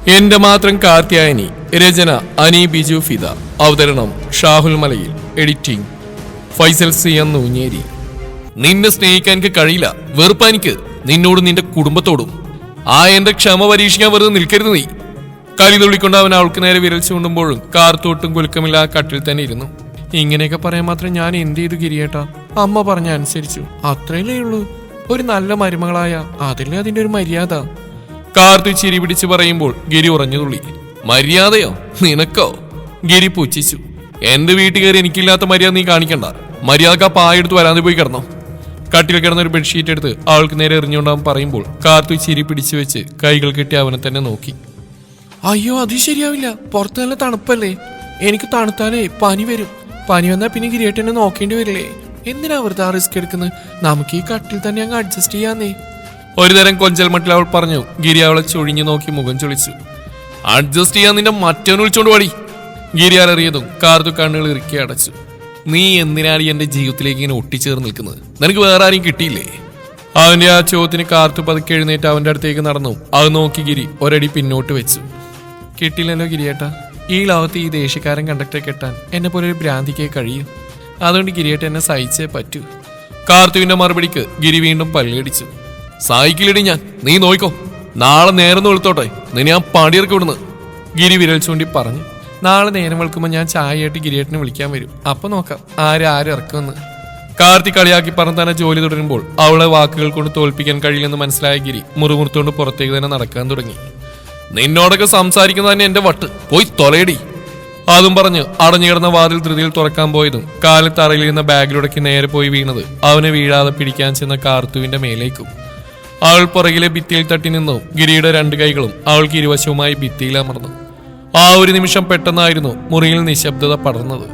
എന്റെ മാത്രം കാർത്യായനി. രചന അനി ബിജു ഫിദ. അവതരണം ഷാഹുൽ മലയിൽ. എഡിറ്റിംഗ് ഫൈസൽ സിയം നൂഞ്ഞേരി. നിന്നെ സ്നേഹിക്കാൻ എനിക്ക് കഴിയില്ല. വെറുപ്പാനിക്ക് നിന്നോടും നിന്റെ കുടുംബത്തോടും. എന്റെ ക്ഷമ പരീക്ഷിക്കാൻ വെറുതെ നിൽക്കരുത് നീ. കലി തുള്ളിക്കൊണ്ട് അവൻ അവൾക്ക് നേരെ വിരൽ ചൂണ്ടുമ്പോഴും കാർത്തോട്ടും കുലുക്കമില്ല ആ കട്ടിൽ തന്നെ ഇരുന്നു. ഇങ്ങനെയൊക്കെ പറയാൻ മാത്രം ഞാൻ എന്ത് ചെയ്തു ഗിരിയേട്ടാ? അമ്മ പറഞ്ഞ അനുസരിച്ചു, അത്രയല്ലേ ഉള്ളൂ. ഒരു നല്ല മരുമകളായ അതില്ലേ അതിന്റെ ഒരു മര്യാദ. കാർത്തു ചിരി പിടിച്ച് പറയുമ്പോൾ ഗിരി ഉറഞ്ഞു തുള്ളി. മര്യാദയോ? നിനക്കോ? ഗിരി പുച്ഛിച്ചു. എന്റെ വീട്ടിൽ കയറി എനിക്കില്ലാത്ത മര്യാദ നീ കാണിക്കണ്ട. മര്യാദക്ക് ആ പായെടുത്ത് വരാതെ പോയി കിടന്നോ. കട്ടിൽ കിടന്ന ഒരു ബെഡ്ഷീറ്റ് എടുത്ത് അവൾക്ക് നേരെ എറിഞ്ഞുകൊണ്ടാൻ പറയുമ്പോൾ കാർത്തു ചിരി പിടിച്ചു വെച്ച് കൈകൾ കെട്ടി അവനെ തന്നെ നോക്കി. അയ്യോ, അത് ശരിയാവില്ല. പുറത്ത് നല്ല തണുപ്പല്ലേ. എനിക്ക് തണുത്താലേ പനി വരും. പനി വന്നാൽ പിന്നെ ഗിരിയേട്ടനെ നോക്കേണ്ടി വരില്ലേ? എന്തിനാ വെറുതെ റിസ്ക് എടുക്കുന്നത്? നമുക്ക് ഈ കട്ടിൽ തന്നെ അങ്ങ് അഡ്ജസ്റ്റ് ചെയ്യാന്നേ. ഒരു തരം കൊഞ്ചൽ മട്ടിൽ അവൾ പറഞ്ഞു. ഗിരി അവളെ ചൊഴിഞ്ഞു നോക്കി മുഖം ചൊളിച്ചു. അഡ്ജസ്റ്റ് ചെയ്യാൻ നിന്റെ മറ്റവനെ വിളിച്ചോണ്ട് പാടി. ഗിരി അലറിയതും കാർത്തു കണ്ണുകൾ ഇറുക്കി അടച്ചു. നീ എന്തിനാണ് എന്റെ ജീവിതത്തിലേക്ക് ഇങ്ങനെ ഒട്ടിച്ചേർന്ന് നിൽക്കുന്നത്? നിനക്ക് വേറെ ആരെയും കിട്ടിയില്ലേ? അവന്റെ ആ ചോദ്യത്തിന് കാർത്തു പതുക്കെ എഴുന്നേറ്റ് അവന്റെ അടുത്തേക്ക് നടന്നു. അത് നോക്കി ഗിരി ഒരടി പിന്നോട്ട് വെച്ചു. കിട്ടില്ലല്ലോ ഗിരിയേട്ടാ. ഈ ലോകത്ത് ഈ ദേഷ്യക്കാരൻ കണ്ടക്ടറെ കെട്ടാൻ എന്നെ പോലെ ഒരു ഭ്രാന്തിക്കേ കഴിയൂ. അതുകൊണ്ട് ഗിരിയേട്ട എന്നെ സഹിച്ചേ പറ്റൂ. കാർത്തുവിന്റെ മറുപടിക്ക് ഗിരി വീണ്ടും പല്ലിയടിച്ചു. സഹിക്കില്ലടി ഞാൻ, നീ നോയിക്കോ. നാളെ നേരം വെളുത്തോട്ടെ, നിന്നെ ഞാൻ പണിയിറക്കി വിടുന്നു. ഗിരി വിരൽ ചൂണ്ടി പറഞ്ഞു. നാളെ നേരം വെളുക്കുമ്പോൾ ഞാൻ ചായയായിട്ട് ഗിരിയേട്ടനെ വിളിക്കാൻ വരും. അപ്പൊ നോക്കാം ആരും ഇറക്കുമെന്ന്. കാർത്തി കളിയാക്കി പറഞ്ഞ് തന്നെ ജോലി തുടരുമ്പോൾ അവളെ വാക്കുകൾ കൊണ്ട് തോൽപ്പിക്കാൻ കഴിയില്ലെന്ന് മനസ്സിലായ ഗിരി മുറുമുറുത്തോണ്ട് പുറത്തേക്ക് തന്നെ നടക്കാൻ തുടങ്ങി. നിന്നോടൊക്കെ സംസാരിക്കുന്ന തന്നെ എന്റെ വട്ട്, പോയി തൊലയടി. അതും പറഞ്ഞ് അടഞ്ഞു കിടന്ന വാതിൽ ധൃതിയിൽ തുറക്കാൻ പോയതും കാലിൽ തറയിലിരുന്ന ബാഗിലുടക്കി നേരെ പോയി വീണത് അവനെ വീഴാതെ പിടിക്കാൻ ചെന്ന കാർത്തുവിന്റെ മേലേക്കും. അവൾ പുറകിലെ ഭിത്തിയിൽ തട്ടി നിന്നു. ഗിരിയുടെ രണ്ട് കൈകളും അവൾക്ക് ഇരുവശവുമായി ഭിത്തിയിൽ അമർന്നു. ആ ഒരു നിമിഷം പെട്ടെന്നായിരുന്നു മുറിയിൽ നിശബ്ദത പടർന്നത്.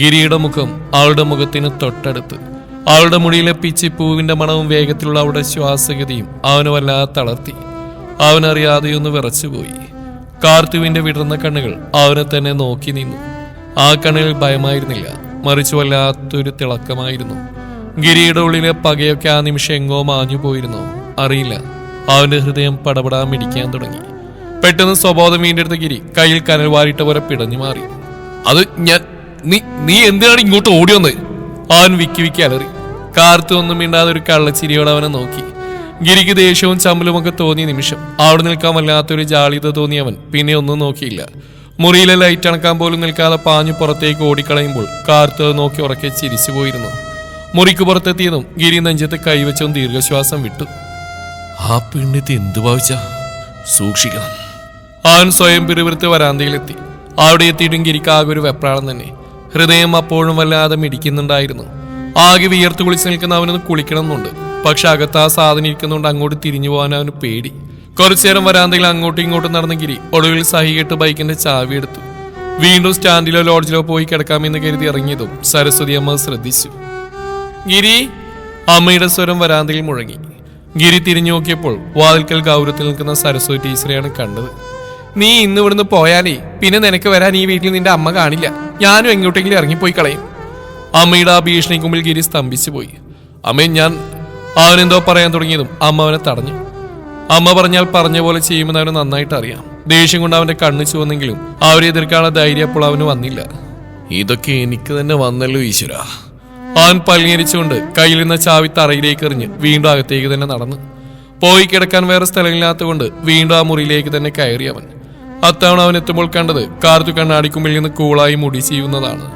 ഗിരിയുടെ മുഖം അവളുടെ മുഖത്തിന് തൊട്ടടുത്ത്. അവളുടെ മുടിയിലെ പിച്ചി പൂവിന്റെ മണവും വേഗത്തിലുള്ള അവളുടെ ശ്വാസഗതിയും അവന് വല്ലാതെ തളർത്തി. അവനറിയാതെയൊന്ന് വിറച്ചുപോയി. കാർത്തുവിന്റെ വിടർന്ന കണ്ണുകൾ അവനെ തന്നെ നോക്കി നിന്നു. ആ കണ്ണുകൾ ഭയമായിരുന്നില്ല, മറിച്ച് വല്ലാത്തൊരു തിളക്കമായിരുന്നു. ഗിരിയുടെ ഉള്ളിലെ പകയൊക്കെ ആ നിമിഷം എങ്ങോ മാഞ്ഞു പോയിരുന്നോ അറിയില്ല. അവന്റെ ഹൃദയം പടപടാൻ മിടിക്കാൻ തുടങ്ങി. പെട്ടെന്ന് സ്വബോധം വീണ്ടെടുത്ത ഗിരി കയ്യിൽ കനൽ വാരിട്ട പോലെ പിടഞ്ഞു മാറി. അത് ഞാൻ നീ എന്തിനാണ് ഇങ്ങോട്ട് ഓടി വന്നത്? അവൻ വിക്കി വിക്കി അലറി. കാർത്തു ഒന്നും മിണ്ടാതെ ഒരു കള്ളച്ചിരിയോടെ അവനെ നോക്കി. ഗിരിക്ക് ദേഷ്യവും ചമ്പലുമൊക്കെ തോന്നിയ നിമിഷം അവിടെ നിൽക്കാൻ വല്ലാത്തൊരു ജാളിത തോന്നിയവൻ പിന്നെ ഒന്നും നോക്കിയില്ല. മുറിയിലെ ലൈറ്റ് അണക്കാൻ പോലും നിൽക്കാതെ പാഞ്ഞു പുറത്തേക്ക് ഓടിക്കളയുമ്പോൾ കാർത്തു നോക്കി ഉറക്കെ ചിരിച്ചു പോയിരുന്നു. മുറിക്ക് പുറത്തെത്തിയതും ഗിരി നെഞ്ചത്ത് കൈവച്ചും ദീർഘശ്വാസം വിട്ടു. ആ പെണ്ണിത്ത് എന്തു ഭാവിച്ച സൂക്ഷിക്കണം. അവൻ സ്വയം പിറുപിറുത്ത് വരാന്തയിലെത്തി. അവിടെ എത്തിയിട്ടും ഗിരിക്ക് ആകെ ഒരു വെപ്രാളം തന്നെ. ഹൃദയം അപ്പോഴും വല്ലാതെ മിടിക്കുന്നുണ്ടായിരുന്നു. ആകെ വിയർത്ത് കുളിച്ച് നിൽക്കുന്ന അവനൊന്ന് കുളിക്കണം എന്നുണ്ട്. പക്ഷെ അകത്ത് ആ സാധനം ഇരിക്കുന്നതുകൊണ്ട് അങ്ങോട്ട് തിരിഞ്ഞു പോകാൻ അവന് പേടി. കുറച്ചുനേരം വരാന്തയിൽ അങ്ങോട്ടും ഇങ്ങോട്ടും നടന്ന ഗിരി ഒടുവിൽ സഹികെട്ട് ബൈക്കിന്റെ ചാവി എടുത്തു. വീണ്ടും സ്റ്റാൻഡിലോ ലോഡ്ജിലോ പോയി കിടക്കാമെന്ന് കരുതി ഇറങ്ങിയതും സരസ്വതി അമ്മ ശ്രദ്ധിച്ചു. ഗിരി! അമ്മയുടെ സ്വരം വരാന്തയിൽ മുഴങ്ങി. ഗിരി തിരിഞ്ഞു നോക്കിയപ്പോൾ വാതിൽക്കൽ ഗൗരവത്തിൽ നിൽക്കുന്ന സരസ്വതി ടീച്ചറെയാണ് കണ്ടത്. നീ ഇന്ന് ഇവിടുന്ന് പോയാലേ പിന്നെ നിനക്ക് വരാൻ ഈ വീട്ടിൽ നിന്റെ അമ്മ കാണില്ല. ഞാനും എങ്ങോട്ടെങ്കിലും ഇറങ്ങിപ്പോയി കളയും. അമ്മയുടെ ആ ഭീഷണിക്ക് മുമ്പിൽ ഗിരി സ്തംഭിച്ചു പോയി. അമ്മേ, ഞാൻ... അവനെന്തോ പറയാൻ തുടങ്ങിയതും അമ്മ അവനെ തടഞ്ഞു. അമ്മ പറഞ്ഞാൽ പറഞ്ഞ പോലെ ചെയ്യുമെന്ന് അവന് നന്നായിട്ട് അറിയാം. ദേഷ്യം കൊണ്ട് അവന്റെ കണ്ണ് ചുവന്നെങ്കിലും അവരെ എതിർക്കാനുള്ള ധൈര്യം അപ്പോൾ അവന് വന്നില്ല. ഇതൊക്കെ എനിക്ക് തന്നെ വന്നല്ലോ ഈശ്വര. അവൻ പല്ലിയരിച്ചുകൊണ്ട് കയ്യിൽ നിന്ന് ചാവി തറയിലേക്ക് എറിഞ്ഞ് വീണ്ടും അകത്തേക്ക് തന്നെ നടന്നു. പോയി കിടക്കാൻ വേറെ സ്ഥലമില്ലാത്തതുകൊണ്ട് വീണ്ടും ആ മുറിയിലേക്ക് തന്നെ കയറി അവൻ. അത്തവണ അവൻ എത്തുമ്പോൾ കണ്ടത് കാർത്തു കണ്ണാടിക്കുമ്പിൽ നിന്ന് കൂളായി മുടി ചെയ്യുന്നതാണ്.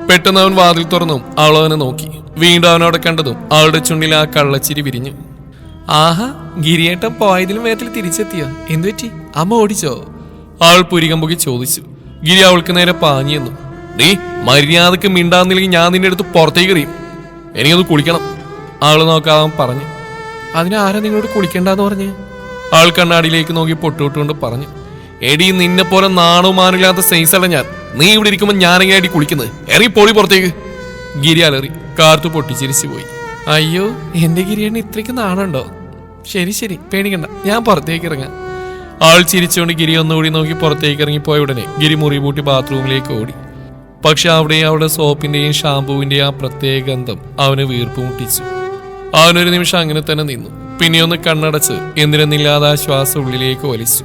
പെട്ടെന്ന് അവൻ വാതിൽ തുറന്നും അവൾ അവനെ നോക്കി. വീണ്ടും അവനോടെ കണ്ടതും അവളുടെ ചുണ്ടിൽ ആ കള്ളച്ചിരി വിരിഞ്ഞു. ആഹാ, ഗിരിയേട്ടൻ പോയതിലും വേഗത്തിൽ തിരിച്ചെത്തിയോ? എന്തുപറ്റി? അമ്മ ഓടിച്ചോ? അവൾ പുരികം പൊക്കി ചോദിച്ചു. ഗിരി അവൾക്ക് നേരെ പാഞ്ഞെന്നു. നീ മര്യാദക്ക് മിണ്ടാന്നില്ലെങ്കിൽ ഞാൻ നിന്റെ അടുത്ത് പുറത്തേക്ക് എറിയും. എനിക്കൊന്ന് കുളിക്കണം. അവള് നോക്കാവൻ പറഞ്ഞു. അതിനാരാ നിങ്ങളോട് കുളിക്കണ്ടെന്ന് പറഞ്ഞ്? അവൾ കണ്ണാടിയിലേക്ക് നോക്കി പൊട്ടുവിട്ടുകൊണ്ട് പറഞ്ഞു. എടി, നിന്നെ പോലെ നാണവും മാനില്ലാത്ത സൈസല്ല ഞാൻ. നീ ഇവിടെ ഇരിക്കുമ്പോൾ ഞാനെങ്ങനെയാടി കുളിക്കുന്നത്? ഇറങ്ങി പോളി പുറത്തേക്ക്. ഗിരി അലറി. കാർത്തു പൊട്ടിച്ചിരിച്ചു പോയി. അയ്യോ, എന്റെ ഗിരിയാണ് ഇത്രയ്ക്ക് നാണുണ്ടോ? ശരി ശരി, പേടിക്കണ്ട, ഞാൻ പുറത്തേക്ക് ഇറങ്ങാം. അവൾ ചിരിച്ചുകൊണ്ട് ഗിരി ഒന്നുകൂടി നോക്കി പുറത്തേക്ക് ഇറങ്ങിപ്പോയ ഉടനെ ഗിരി മുറി പൂട്ടി ബാത്റൂമിലേക്ക് ഓടി. പക്ഷെ അവിടെ അവളുടെ സോപ്പിന്റെയും ഷാമ്പൂവിന്റെയും ആ പ്രത്യേക ഗന്ധം അവന് വീർപ്പ് മുട്ടിച്ചു. അവനൊരു നിമിഷം അങ്ങനെ തന്നെ നിന്നു. പിന്നെയൊന്ന് കണ്ണടച്ച് എന്തിനെന്നില്ലാതെ ആ ശ്വാസം ഉള്ളിലേക്ക് വലിച്ചു.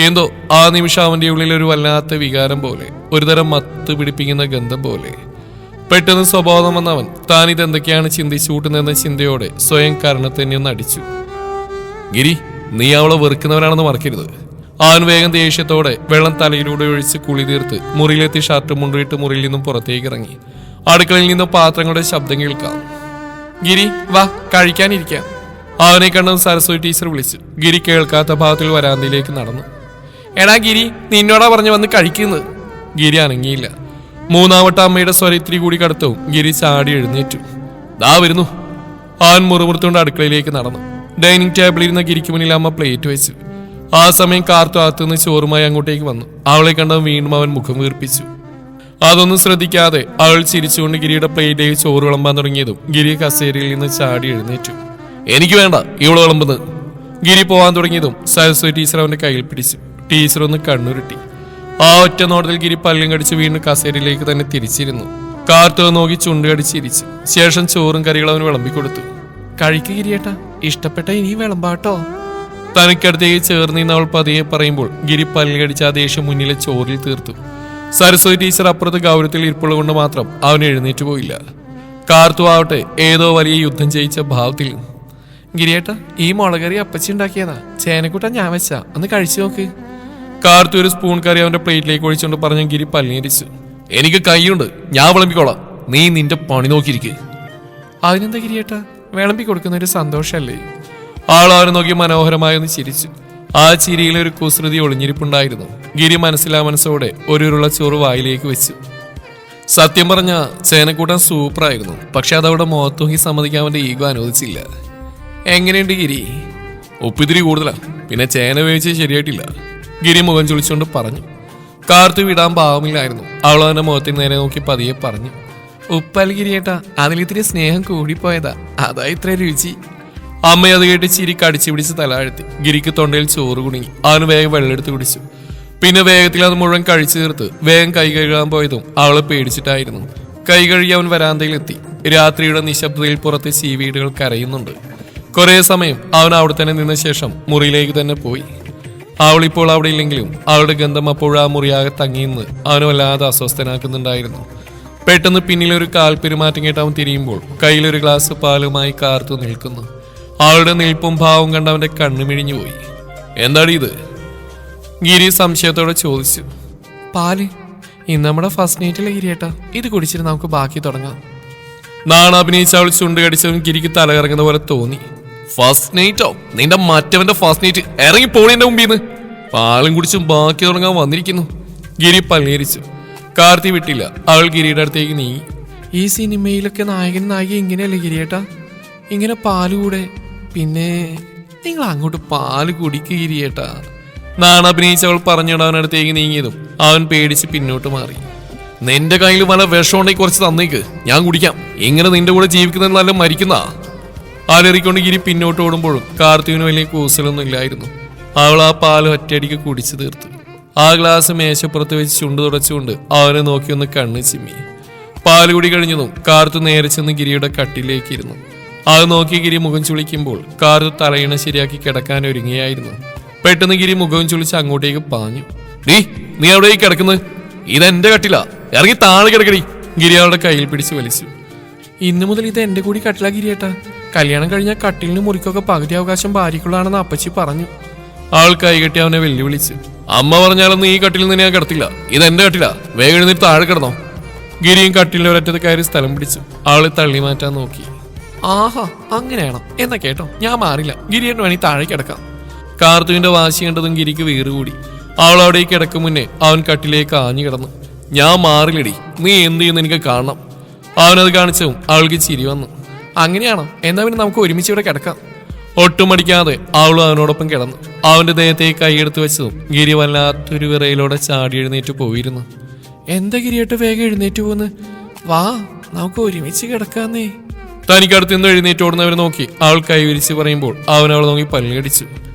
എന്തോ ആ നിമിഷം അവന്റെ ഉള്ളിൽ ഒരു വല്ലാത്ത വികാരം പോലെ, ഒരുതരം മത്ത് പിടിപ്പിക്കുന്ന ഗന്ധം പോലെ. പെട്ടെന്ന് സ്വബോധം വന്നവൻ താൻ ഇതെന്തൊക്കെയാണ് ചിന്തിച്ചു കൂട്ടുന്നതെന്ന ചിന്തയോടെ സ്വയം കരണത്തന്നെ ഒന്ന് അടിച്ചു. ഗിരി, നീ അവളെ വെറുക്കുന്നവനാണെന്ന് മറക്കരുത്. അവൻ വേഗം ദേഷ്യത്തോടെ വെള്ളം തലയിലൂടെ ഒഴിച്ച് കുളി തീർത്ത് മുറിയിലെത്തി ഷർട്ട് മുണ്ടിട്ട് മുറിയിൽ നിന്നും പുറത്തേക്ക് ഇറങ്ങി. അടുക്കളയിൽ നിന്നും പാത്രങ്ങളുടെ ശബ്ദം കേൾക്കാം. ഗിരി വാ, കഴിക്കാനിരിക്കാം. അവനെ കണ്ടത് സരസ്വതി ടീച്ചർ വിളിച്ചു. ഗിരി കേൾക്കാത്ത ഭാഗത്തിൽ വരാന്തയിലേക്ക് നടന്നു. എടാ ഗിരി, നിന്നോടാ പറഞ്ഞു വന്ന് കഴിക്കുന്നത്. ഗിരി അനങ്ങിയില്ല. മൂന്നാമത്തെ അമ്മയുടെ സ്വരത്തിരി കൂടി കടത്തവും ഗിരി ചാടി എഴുന്നേറ്റു. ദാ വരുന്നു. അവൻ മുറുമുറുത്തുകൊണ്ട് അടുക്കളയിലേക്ക് നടന്നു. ഡൈനിങ് ടേബിളിൽ ഇരുന്ന ഗിരിക്ക് മുന്നിൽ അമ്മ പ്ലേറ്റ് വെച്ചു. ആ സമയം കാർത്തു അകത്തുനിന്ന് ചോറുമായി അങ്ങോട്ടേക്ക് വന്നു. അവളെ കണ്ടവൻ വീണ്ടും അവൻ മുഖം വീർപ്പിച്ചു. അതൊന്നും ശ്രദ്ധിക്കാതെ അവൾ ചിരിച്ചുകൊണ്ട് ഗിരിയുടെ പ്ലേറ്റിലേക്ക് ചോറ് വിളമ്പാൻ തുടങ്ങിയതും ഗിരി കസേരയിൽ നിന്ന് ചാടി എഴുന്നേറ്റു. എനിക്ക് വേണ്ട ഇവള് വിളമ്പുന്നത്. ഗിരി പോവാൻ തുടങ്ങിയതും സരസ്വതി ടീച്ചർ അവന്റെ കയ്യിൽ പിടിച്ചു. ടീച്ചർ ഒന്ന് കണ്ണുരുട്ടി. ആ ഒറ്റ നോട്ടത്തിൽ ഗിരി പല്ലും കടിച്ച് വീണ്ടും കസേരയിലേക്ക് തന്നെ തിരിച്ചിരുന്നു. കാർത്തു നോക്കി ചുണ്ടുകടിച്ചിരിച്ചു. ശേഷം ചോറും കറികളും അവന് വിളമ്പിക്കൊടുത്തു. കഴിക്ക് ഗിരിയേട്ടാ, ഇഷ്ടപ്പെട്ട ഇനി വിളമ്പാട്ടോ. തനിക്കടുത്തേക്ക് ചേർന്ന് നിന്ന് അവൾ പതിയെ പറയുമ്പോൾ ഗിരി പല്ല് കടിച്ച് ആ ദേഷ്യം മുന്നിലെ ചോറിൽ തീർത്തു. സരസ്വതി ടീച്ചർ അപ്പുറത്ത് ഗൗരവത്തിൽ ഇരിപ്പുള്ള കൊണ്ട് മാത്രം അവൻ എഴുന്നേറ്റ് പോയില്ല. കാർത്തു ആവട്ടെ ഏതോ വലിയ യുദ്ധം ജയിച്ച ഭാവത്തിൽ. ഗിരിയേട്ടാ, ഈ മുളകറി അപ്പച്ചി ഉണ്ടാക്കിയതാ, ചേനക്കൂട്ട ഞാൻ വെച്ചാ, ഒന്ന് കഴിച്ചു നോക്ക്. കാർത്തു ഒരു സ്പൂൺ കറി അവന്റെ പ്ലേറ്റിലേക്ക് ഒഴിച്ചുകൊണ്ട് പറഞ്ഞ ഗിരി പല്ലിരിച്ചു. എനിക്ക് കൈയുണ്ട്, ഞാൻ വിളമ്പിക്കോളാം, നീ നിന്റെ പണി നോക്കിയിരിക്കുക. അതിനെന്താ ഗിരിയേട്ടാ, വിളമ്പി കൊടുക്കുന്ന ഒരു സന്തോഷല്ലേ. ആൾ അവനെ നോക്കി മനോഹരമായി ഒന്ന് ചിരിച്ചു. ആ ചിരിയിൽ ഒരു കുസൃതി ഒളിഞ്ഞിരിപ്പുണ്ടായിരുന്നു. ഗിരി മനസ്സിലാ മനസ്സോടെ ഒരു ഉരുള ചോറ് വായിലേക്ക് വെച്ചു. സത്യം പറഞ്ഞ ചേനക്കൂട്ടൻ സൂപ്പറായിരുന്നു. പക്ഷെ അതവിടെ മുഖത്തൂക്കി സമ്മതിക്കാൻ അവന്റെ ഈഗോ അനുവദിച്ചില്ല. എങ്ങനെയുണ്ട് ഗിരി? ഉപ്പിത്തിരി കൂടുതലാ, പിന്നെ ചേന വേവിച്ച് ശരിയായിട്ടില്ല. ഗിരി മുഖം ചുളിച്ചുകൊണ്ട് പറഞ്ഞു. കാർത്തു വിടാൻ പാവമില്ലായിരുന്നു. അവൾ അവന്റെ മുഖത്തിന് നേരെ നോക്കി പതിയെ പറഞ്ഞു. ഉപ്പല്ല ഗിരിയേട്ടാ, അതിലിത്തിരി സ്നേഹം കൂടിപ്പോയതാ, അതാ ഇത്ര രുചി. അമ്മ അത് കേട്ട് ചിരി കടിച്ചു പിടിച്ച് തലാഴ്ത്തി. ഗിരിക്ക് തൊണ്ടയിൽ ചോറ് കുടുങ്ങി. അവന് വേഗം വെള്ളമെടുത്ത് കുടിച്ചു. പിന്നെ വേഗത്തിൽ അത് മുഴുവൻ കഴിച്ചു തീർത്ത് വേഗം കൈ കഴുകാൻ പോയതും അവളെ പേടിച്ചിട്ടായിരുന്നു. കൈ കഴുകി അവൻ വരാന്തയിലെത്തി. രാത്രിയുടെ നിശബ്ദതയിൽ പുറത്ത് ചീവീടുകൾ കരയുന്നുണ്ട്. കുറെ സമയം അവൻ അവിടെ തന്നെ നിന്ന ശേഷം മുറിയിലേക്ക് തന്നെ പോയി. അവളിപ്പോൾ അവിടെ ഇല്ലെങ്കിലും അവളുടെ ഗന്ധം അപ്പോഴും ആ മുറിയാകെ തങ്ങിയെന്ന് അവന് വല്ലാതെ അസ്വസ്ഥനാക്കുന്നുണ്ടായിരുന്നു. പെട്ടെന്ന് പിന്നിലൊരു കാൽപ്പെരുമാറ്റം കേട്ട് അവൻ തിരിയുമ്പോൾ കയ്യിലൊരു ഗ്ലാസ് പാലുമായി കാർത്തു നിൽക്കുന്നു. അവളുടെ നിൽപ്പും ഭാവവും കണ്ട് അവന്റെ കണ്ണു മിഴിഞ്ഞുപോയി. എന്താടി ഇത്? ഗിരി സംശയത്തോടെ ചോദിച്ചു. പാല് ഇന്ന് നമ്മുടെ ഫസ്റ്റ് നൈറ്റിലെ ഗിരിയേട്ടാ, ഇത് കുടിച്ചിട്ട് നമുക്ക് ബാക്കി തുടങ്ങാം. നാണാഭിനയിച്ച് അവൾ ചുണ്ട് കടിച്ചവൻ ഗിരിക്ക് തലകറങ്ങുന്ന പോലെ തോന്നി. ഫസ്റ്റ് നൈറ്റോ? നിന്റെ മറ്റവന്റെ ഫസ്റ്റ് നൈറ്റ്, ഇറങ്ങി പോണിന്റെ മുമ്പിന്ന്. പാലും കുടിച്ചും ബാക്കി തുടങ്ങാൻ വന്നിരിക്കുന്നു. ഗിരി പല്ലേരിച്ചു. കാർത്തി വിട്ടില്ല. അവൾ ഗിരിയുടെ അടുത്തേക്ക് നീങ്ങി. ഈ സിനിമയിലൊക്കെ നായകൻ നായിക ഇങ്ങനെയല്ലേ ഗിരിയേട്ടാ, ഇങ്ങനെ പാലുകൂടെ? പിന്നെ നിങ്ങൾ അങ്ങോട്ട് പാല് കുടിക്ക് ഗിരിയേട്ടാ. നാണഭിനയിച്ച് അവൾ പറഞ്ഞിടവനടുത്തേക്ക് നീങ്ങിയതും അവൻ പേടിച്ച് പിന്നോട്ട് മാറി. നിന്റെ കയ്യിൽ വല്ല വിഷം ഉണ്ടെങ്കിൽ കുറച്ച് തന്നേക്ക്, ഞാൻ കുടിക്കാം. ഇങ്ങനെ നിന്റെ കൂടെ ജീവിക്കുന്നത് നല്ല മരിക്കുന്ന. ആലേറിക്കൊണ്ട് ഗിരി പിന്നോട്ട് ഓടുമ്പോഴും കാർത്തിവിന് വലിയ കൂസലൊന്നും ഇല്ലായിരുന്നു. അവൾ ആ പാല് ഒറ്റയടിക്ക് കുടിച്ചു തീർത്തു. ആ ഗ്ലാസ് മേശപ്പുറത്ത് വെച്ച് ചുണ്ട് തുടച്ചുകൊണ്ട് അവനെ നോക്കി ഒന്ന് കണ്ണ് ചിമ്മി. പാലുകുടി കഴിഞ്ഞതും കാർത്തു നേരെ ചെന്ന് ഗിരിയുടെ കട്ടിലേക്ക് ഇരുന്നു. അത് നോക്കി ഗിരി മുഖം ചുളിക്കുമ്പോൾ കാർത്തു തലയിണ ശരിയാക്കി കിടക്കാൻ ഒരുങ്ങിയായിരുന്നു. പെട്ടെന്ന് ഗിരി മുഖം ചുളിച്ച് അങ്ങോട്ടേക്ക് പാഞ്ഞു. നീ എവിടേക്ക് കിടക്കുന്നത്? ഇതെന്റെ കട്ടില, ഇറങ്ങി താഴെ കിടക്കടി. ഗിരി അവളുടെ കയ്യിൽ പിടിച്ച് വലിച്ചു. ഇന്നു മുതൽ ഇത് എന്റെ കൂടി കട്ടില ഗിരിയേട്ടാ. കല്യാണം കഴിഞ്ഞാൽ കട്ടിലിന് മുറിക്കൊക്കെ പകുതി അവകാശം ഭാര്യക്കുള്ളതാണെന്ന് അപ്പച്ചി പറഞ്ഞു. അവൾ കൈകെട്ടി അവനെ വെല്ലുവിളിച്ചു. അമ്മ പറഞ്ഞാലൊന്നും ഈ കട്ടിലിൽ നിന്ന് ഞാൻ കിടത്തില്ല, ഇതെന്റെ കട്ടില, വേഗം എഴുന്നേറ്റ് താഴെ കിടന്നോ. ഗിരിയും കട്ടിലിന്റെ ഒരറ്റത്ത് കയറി സ്ഥലം പിടിച്ചു. അവളെ തള്ളി മാറ്റാൻ നോക്കി. ആഹാ, അങ്ങനെയാണോ? എന്നാ കേട്ടോ, ഞാൻ മാറില്ല. ഗിരിയേട്ടൻ വേണി താഴെ കിടക്കാം. കാർത്തുവിന്റെ വാശി കണ്ടതും ഗിരിക്ക് വീറുകൂടി. അവൾ അവിടേക്ക് കിടക്കും മുന്നേ അവൻ കട്ടിലേക്ക് ആഞ്ഞു കിടന്നു. ഞാൻ മാറില്ലടി, നീ എന്ത് ചെയ്യുന്ന എനിക്ക് കാണണം. അവനത് കാണിച്ചും അവൾക്ക് ചിരി വന്നു. അങ്ങനെയാണോ? എന്നാ പിന്നെ നമുക്ക് ഒരുമിച്ച് ഇവിടെ കിടക്കാം. ഒട്ടും മടിക്കാതെ അവളും അവനോടൊപ്പം കിടന്നു. അവന്റെ ദേഹത്തേക്ക് കൈയെടുത്ത് വെച്ചതും ഗിരി വല്ലാത്തൊരു വിറയിലൂടെ ചാടി എഴുന്നേറ്റ് പോയിരുന്നു. എന്താ ഗിരിയേട്ട് വേഗം എഴുന്നേറ്റ് പോന്ന്? വാ, നമുക്ക് ഒരുമിച്ച് കിടക്കാന്നേ. തനിക്കടുത്ത് നിന്ന് എഴുന്നേറ്റ് ഓടുന്നവരെ നോക്കി അവൾ കൈവിരിച്ച് പറയുമ്പോൾ അവൻ അവളെ നോക്കി പല്ലുകടിച്ചു.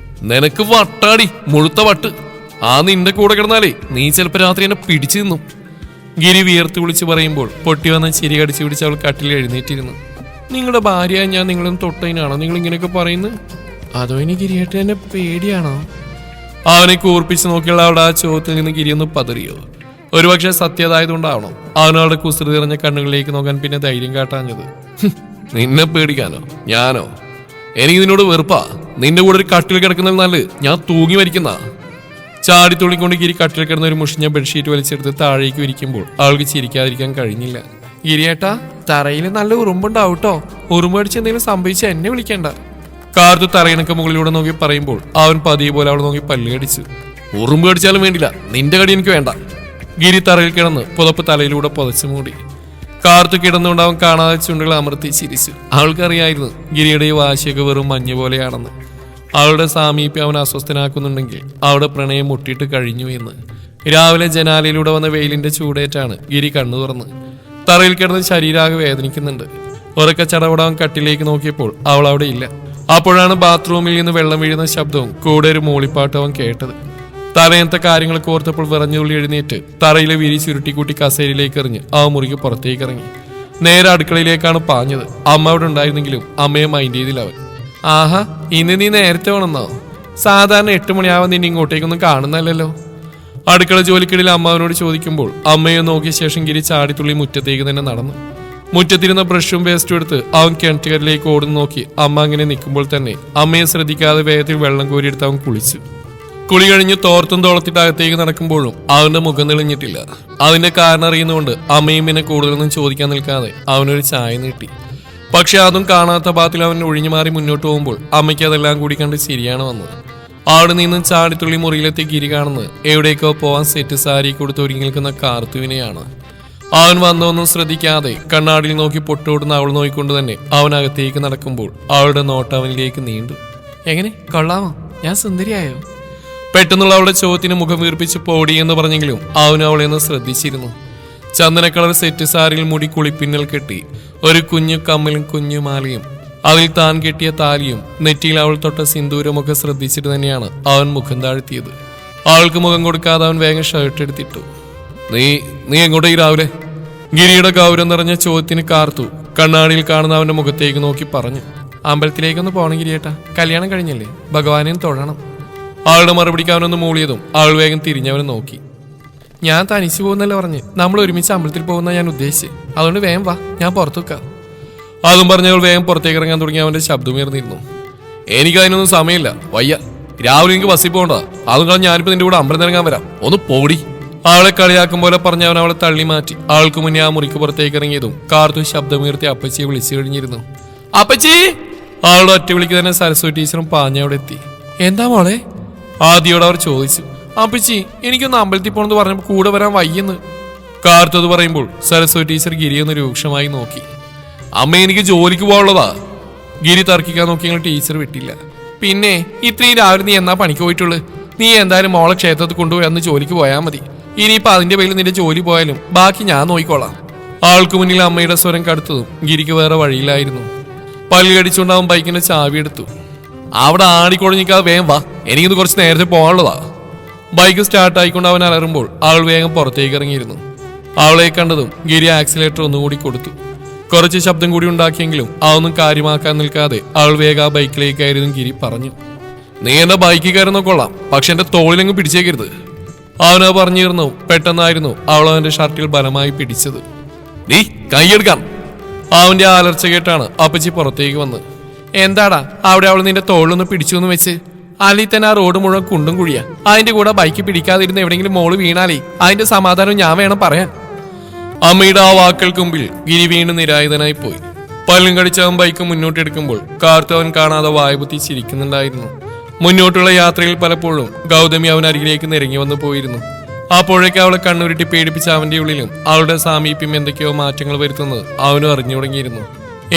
നിനക്ക് വട്ടാടി, മുഴുത്ത വട്ട്. ആ നിന്റെ കൂടെ കിടന്നാലേ നീ ചിലപ്പോ രാത്രി എന്നെ പിടിച്ചു നിന്നു. ഗിരി വിയർത്ത് വിളിച്ച് പറയുമ്പോൾ പൊട്ടി വന്ന ചിരി കടിച്ചു പിടിച്ച് അവൾ കട്ടിൽ എഴുന്നേറ്റിരുന്നു. നിങ്ങളുടെ ഭാര്യ ഞാൻ നിങ്ങളൊന്നും തൊട്ടതിനാണോ നിങ്ങൾ ഇങ്ങനെയൊക്കെ പറയുന്നത്? അതോ ഇനി ഗിരിയേട്ട് എന്നെ പേടിയാണോ? അവനെ കൂർപ്പിച്ച് നോക്കിയുള്ള അവളുടെ ആ ചോദ്യത്തിൽ നിന്ന് ഗിരിയൊന്ന് പതറിയോ? ഒരുപക്ഷെ സത്യതായതുകൊണ്ടാവണം അവനവളുടെ കുസൃതി നിറഞ്ഞ കണ്ണുകളിലേക്ക് നോക്കാൻ പിന്നെ ധൈര്യം കാട്ടാഞ്ഞത്. നിന്നെ പേടിക്കാനോ? ഞാനോ? എനിക്ക് നിന്നോട് വെറുപ്പാ. നിന്റെ കൂടെ ഒരു കട്ടിൽ കിടക്കുന്നത് നല്ലത് ഞാൻ തൂങ്ങി മരിക്കുന്ന. ചാടി തുള്ളിക്കൊണ്ട് ഗിരി കട്ടിൽ കിടന്ന ഒരു മുഷിഞ്ഞ ബെഡ്ഷീറ്റ് വലിച്ചെടുത്ത് താഴേക്ക് വിരിക്കുമ്പോൾ അവൾക്ക് ചിരിക്കാതിരിക്കാൻ കഴിഞ്ഞില്ല. ഗിരിയേട്ടാ, തറയിൽ നല്ല ഉറുമ്പുണ്ടാവൂട്ടോ. ഉറുമ്പടിച്ച് എന്തെങ്കിലും സംഭവിച്ചാൽ എന്നെ വിളിക്കണ്ട. കാർത്തു തറയിണക്ക് മുകളിലൂടെ നോക്കി പറയുമ്പോൾ അവൻ പതിയെ പോലെ അവൾ നോക്കി പല്ല് കടിച്ചു. ഉറുമ്പ് കടിച്ചാലും വേണ്ടില്ല, നിന്റെ കടി എനിക്ക് വേണ്ട. ഗിരി തറയിൽ കിടന്ന് പുതപ്പ് തലയിലൂടെ പുതച്ചു മൂടി. കാർത്തു കിടന്നുകൊണ്ട് അവൻ കാണാതെ ചുണ്ടുകൾ അമർത്തി ചിരിച്ചു. അവൾക്കറിയായിരുന്നു ഗിരിയുടെ ഈ വാശിയൊക്കെ വെറും മഞ്ഞ് പോലെയാണെന്ന്. അവളുടെ സാമീപ്യം അവൻ അസ്വസ്ഥനാക്കുന്നുണ്ടെങ്കിൽ അവിടെ പ്രണയം മുട്ടിയിട്ട് കഴിഞ്ഞു എന്ന്. രാവിലെ ജനാലയിലൂടെ വന്ന വെയിലിന്റെ ചൂടേറ്റാണ് ഗിരി കണ്ണു തുറന്ന്. തറയിൽ കിടന്ന് ശരീരാകെ വേദനിക്കുന്നുണ്ട്. ഉറക്കെ ചടപടാൻ കട്ടിലേക്ക് നോക്കിയപ്പോൾ അവൾ അവിടെ ഇല്ല. അപ്പോഴാണ് ബാത്റൂമിൽ നിന്ന് വെള്ളം വീഴുന്ന ശബ്ദവും കൂടെ ഒരു മൂളിപ്പാട്ടും അവൻ കേട്ടത്. തലയത്തെ കാര്യങ്ങൾ കോർത്തപ്പോൾ വിറഞ്ഞുള്ളി എഴുന്നേറ്റ് തറയിലെ വിരി ചുരുട്ടിക്കൂട്ടി കസേരയിലേക്ക് എറിഞ്ഞ് ആ മുറിക്ക് പുറത്തേക്ക് ഇറങ്ങി. നേരെ അടുക്കളയിലേക്കാണ് പാഞ്ഞത്. അമ്മ അവിടെ ഉണ്ടായിരുന്നെങ്കിലും അമ്മയെ മൈൻഡ് ചെയ്തില്ല അവൻ. ആഹാ, ഇന്ന് നീ നേരത്തെ വേണമെന്നോ? സാധാരണ 8 മണിയാവാൻ നിന്നെ ഇങ്ങോട്ടേക്കൊന്നും കാണുന്നല്ലോ. അടുക്കള ജോലിക്കിടയിൽ അമ്മ അവനോട് ചോദിക്കുമ്പോൾ അമ്മയെ നോക്കിയ ശേഷം ഗിരി ചാടിത്തുള്ളി മുറ്റത്തേക്ക് തന്നെ നടന്നു. മുറ്റത്തിരുന്ന ബ്രഷും പേസ്റ്റും എടുത്ത് അവൻ കിണറ്റുകരിലേക്ക് ഓടുന്നു നോക്കി. അമ്മ അങ്ങനെ നിൽക്കുമ്പോൾ തന്നെ അമ്മയെ ശ്രദ്ധിക്കാതെ വേഗത്തിൽ വെള്ളം കോരിയെടുത്ത് അവൻ കുളിച്ചു. കുളി കഴിഞ്ഞ് തോർത്തും തോളത്തിട്ട് അകത്തേക്ക് നടക്കുമ്പോഴും അവന്റെ മുഖം തെളിഞ്ഞിട്ടില്ല. അതിന്റെ കാരണം അറിയുന്നതുകൊണ്ട് അമ്മയും പിന്നെ കൂടുതലൊന്നും ചോദിക്കാൻ നിൽക്കാതെ അവനൊരു ചായ നീട്ടി. പക്ഷെ അതും കാണാത്ത ഭാഗത്തിൽ അവൻ ഒഴിഞ്ഞു മാറി മുന്നോട്ട് പോകുമ്പോൾ അമ്മയ്ക്ക് അതെല്ലാം കൂടി കണ്ട് ശരിയാണ് വന്നത്. അവിടെ നിന്നും ചാടിത്തുള്ളി മുറിയിലെത്തി ഗിരി കാണുന്നത് എവിടേക്കോ പോവാൻ സെറ്റ് സാരി കൊടുത്ത് ഒരുങ്ങി നിൽക്കുന്ന കാർത്തുവിനെയാണ്. അവൻ വന്നൊന്നും ശ്രദ്ധിക്കാതെ കണ്ണാടിയിൽ നോക്കി പൊട്ടോടുന്ന അവൾ നോക്കിക്കൊണ്ട് തന്നെ അവൻ അകത്തേക്ക് നടക്കുമ്പോൾ അവളുടെ നോട്ട് അവനിലേക്ക് നീണ്ടു. എങ്ങനെ, കൊള്ളാമോ? ഞാൻ സുന്ദരിയായോ? പെട്ടെന്നുള്ള അവളുടെ ചോദ്യത്തിന് മുഖം വീർപ്പിച്ച് പോടി എന്ന് പറഞ്ഞെങ്കിലും അവനും അവളെ ഒന്ന് ശ്രദ്ധിച്ചിരുന്നു. ചന്ദന കളർ സെറ്റ് സാരിയിൽ മുടി കുളിപ്പിന്നൽ കെട്ടി ഒരു കുഞ്ഞു കമ്മലും കുഞ്ഞു മാലയും അതിൽ താൻ കെട്ടിയ താലിയും നെറ്റിയിൽ അവൾ തൊട്ട സിന്ദൂരമൊക്കെ ശ്രദ്ധിച്ചിട്ട് തന്നെയാണ് അവൻ മുഖം താഴ്ത്തിയത്. അവൾക്ക് മുഖം കൊടുക്കാതെ അവൻ വേഗം ഷർട്ട് എടുത്തിട്ടു. നീ എങ്ങോട്ടേക്ക് രാവിലെ? ഗിരിയുടെ ഗൗരവം നിറഞ്ഞ ചോദ്യത്തിന് കാർത്തു കണ്ണാടിയിൽ കാണുന്ന അവന്റെ മുഖത്തേക്ക് നോക്കി പറഞ്ഞു. അമ്പലത്തിലേക്കൊന്ന് പോകണം ഗിരിയേട്ടാ, കല്യാണം കഴിഞ്ഞല്ലേ, ഭഗവാനെയും തൊഴണം. അവളുടെ മറുപടിക്ക് അവനൊന്ന് മൂളിയതും അവൾ വേഗം തിരിഞ്ഞവനെ നോക്കി. ഞാൻ തനിച്ചു പോകുന്നല്ലേ പറഞ്ഞ്, നമ്മൾ ഒരുമിച്ച് അമ്പലത്തിൽ പോകുന്ന ഞാൻ ഉദ്ദേശിച്ച്. അതുകൊണ്ട് വേഗം വാ, ഞാൻ പുറത്തു വെക്കാം. അതും പറഞ്ഞവൾ വേഗം പുറത്തേക്ക് ഇറങ്ങാൻ തുടങ്ങി. അവന്റെ ശബ്ദമുയർന്നിരുന്നു. എനിക്കതിനൊന്നും സമയമില്ല, വയ്യ. രാവിലെ എനിക്ക് ബസ്സിൽ പോകണ്ട. അതും കളഞ്ഞ് ഞാനിപ്പോ നിന്റെ കൂടെ അമ്പലത്തിൽ ഇറങ്ങാൻ വരാം, ഒന്ന് പോടി. അവളെ കളിയാക്കും പോലെ പറഞ്ഞ അവൻ അവളെ തള്ളി മാറ്റി. ആൾക്ക് മുന്നേ ആ മുറിക്ക് പുറത്തേക്ക് ഇറങ്ങിയതും കാർത്തു ശബ്ദമുയർത്തി അപ്പച്ചിയെ വിളിച്ചു കഴിഞ്ഞിരുന്നു. അപ്പച്ചി! അവളുടെ ഒറ്റ വിളിക്ക് തന്നെ സരസ്വതി ടീച്ചറും പാഞ്ഞവിടെ എത്തി. എന്താ മോളെ? ആദ്യോട് അവർ ചോദിച്ചു. അപ്പച്ചി, എനിക്കൊന്ന് അമ്പലത്തിൽ പോകണമെന്ന് പറഞ്ഞപ്പോൾ കൂടെ വരാൻ വയ്യെന്ന്. കാർത്തത് പറയുമ്പോൾ സരസ്വതി ടീച്ചർ ഗിരിയൊന്ന് രൂക്ഷമായി നോക്കി. അമ്മ, എനിക്ക് ജോലിക്ക് പോകാനുള്ളതാ. ഗിരി തർക്കിക്കാൻ നോക്കിയെങ്കിൽ ടീച്ചർ വിട്ടില്ല. പിന്നെ ഇത്രയും രാവിലെ നീ എന്നാ പണിക്ക് പോയിട്ടുള്ളു? നീ എന്തായാലും മോളെ ക്ഷേത്രത്തിൽ കൊണ്ടുപോയി അന്ന് ജോലിക്ക് പോയാൽ മതി. ഇനിയിപ്പോ അതിന്റെ പേരിൽ നിന്റെ ജോലി പോയാലും ബാക്കി ഞാൻ നോക്കിക്കോളാം. ആൾക്ക് മുന്നിൽ അമ്മയുടെ സ്വരം കടുത്തതും ഗിരിക്ക് വേറെ വഴിയിലായിരുന്നു. പല്ല് കടിച്ചുകൊണ്ട് അവൻ ബൈക്കിന്റെ ചാവി എടുത്തു. അവിടെ ആടിക്കൊടഞ്ഞിക്കാതെ വേഗം വാ, എനിക്കിന്ന് കുറച്ച് നേരത്തെ പോകാനുള്ളതാ. ബൈക്ക് സ്റ്റാർട്ട് ആയിക്കൊണ്ട് അവൻ അലറുമ്പോൾ അവൾ വേഗം പുറത്തേക്ക് ഇറങ്ങിയിരുന്നു. അവളെ കണ്ടതും ഗിരി ആക്സിലേറ്റർ ഒന്നുകൂടി കൊടുത്തു. കുറച്ച് ശബ്ദം കൂടി ഉണ്ടാക്കിയെങ്കിലും അതൊന്നും കാര്യമാക്കാൻ നിൽക്കാതെ അവൾ വേഗം ആ ബൈക്കിലേക്കായിരുന്നു ഗിരി പറഞ്ഞു. നീ എന്റെ ബൈക്കിൽ കയറുന്ന കൊള്ളാം, പക്ഷെ എന്റെ തോളിലെങ്ങും പിടിച്ചേക്കരുത്. അവനത് പറഞ്ഞിരുന്നു. പെട്ടെന്നായിരുന്നു അവൾ അവന്റെ ഷർട്ടിൽ ബലമായി പിടിച്ചത്. നീ കൈയെടുക്കാം. അവന്റെ അലർച്ച കേട്ടാണ് അപ്പച്ചി പുറത്തേക്ക് വന്ന്. എന്താടാ അവിടെ അവൾ നിന്റെ തോളിലൊന്ന് പിടിച്ചു എന്ന് വെച്ച്? അല്ലെങ്കിൽ തന്നെ ആ റോഡ് മുഴുവൻ കുണ്ടും കുഴിയാ. അതിന്റെ കൂടെ ബൈക്ക് പിടിക്കാതിരുന്ന് എവിടെയെങ്കിലും മോള് വീണാലേ അതിന്റെ സമാധാനം ഞാൻ വേണം പറയാൻ. അമ്മയുടെ ആ വാക്കുകൾക്ക് മുമ്പിൽ ഗിരി വീണ്ടും നിരായുധനായി പോയി. പല്ലും കടിച്ചവൻ ബൈക്ക് മുന്നോട്ടെടുക്കുമ്പോൾ കാർത്തവൻ കാണാതെ വായ്പുത്തി ചിരിക്കുന്നുണ്ടായിരുന്നു. മുന്നോട്ടുള്ള യാത്രയിൽ പലപ്പോഴും ഗൗതമി അവൻ അരികിലേക്ക് നിരങ്ങി വന്നു പോയിരുന്നു. അപ്പോഴേക്ക് അവളെ കണ്ണുരുട്ടി പേടിപ്പിച്ച അവന്റെ ഉള്ളിലും അവളുടെ സാമീപ്യം എന്തൊക്കെയോ മാറ്റങ്ങൾ വരുത്തുന്നത് അവനും അറിഞ്ഞു തുടങ്ങിയിരുന്നു.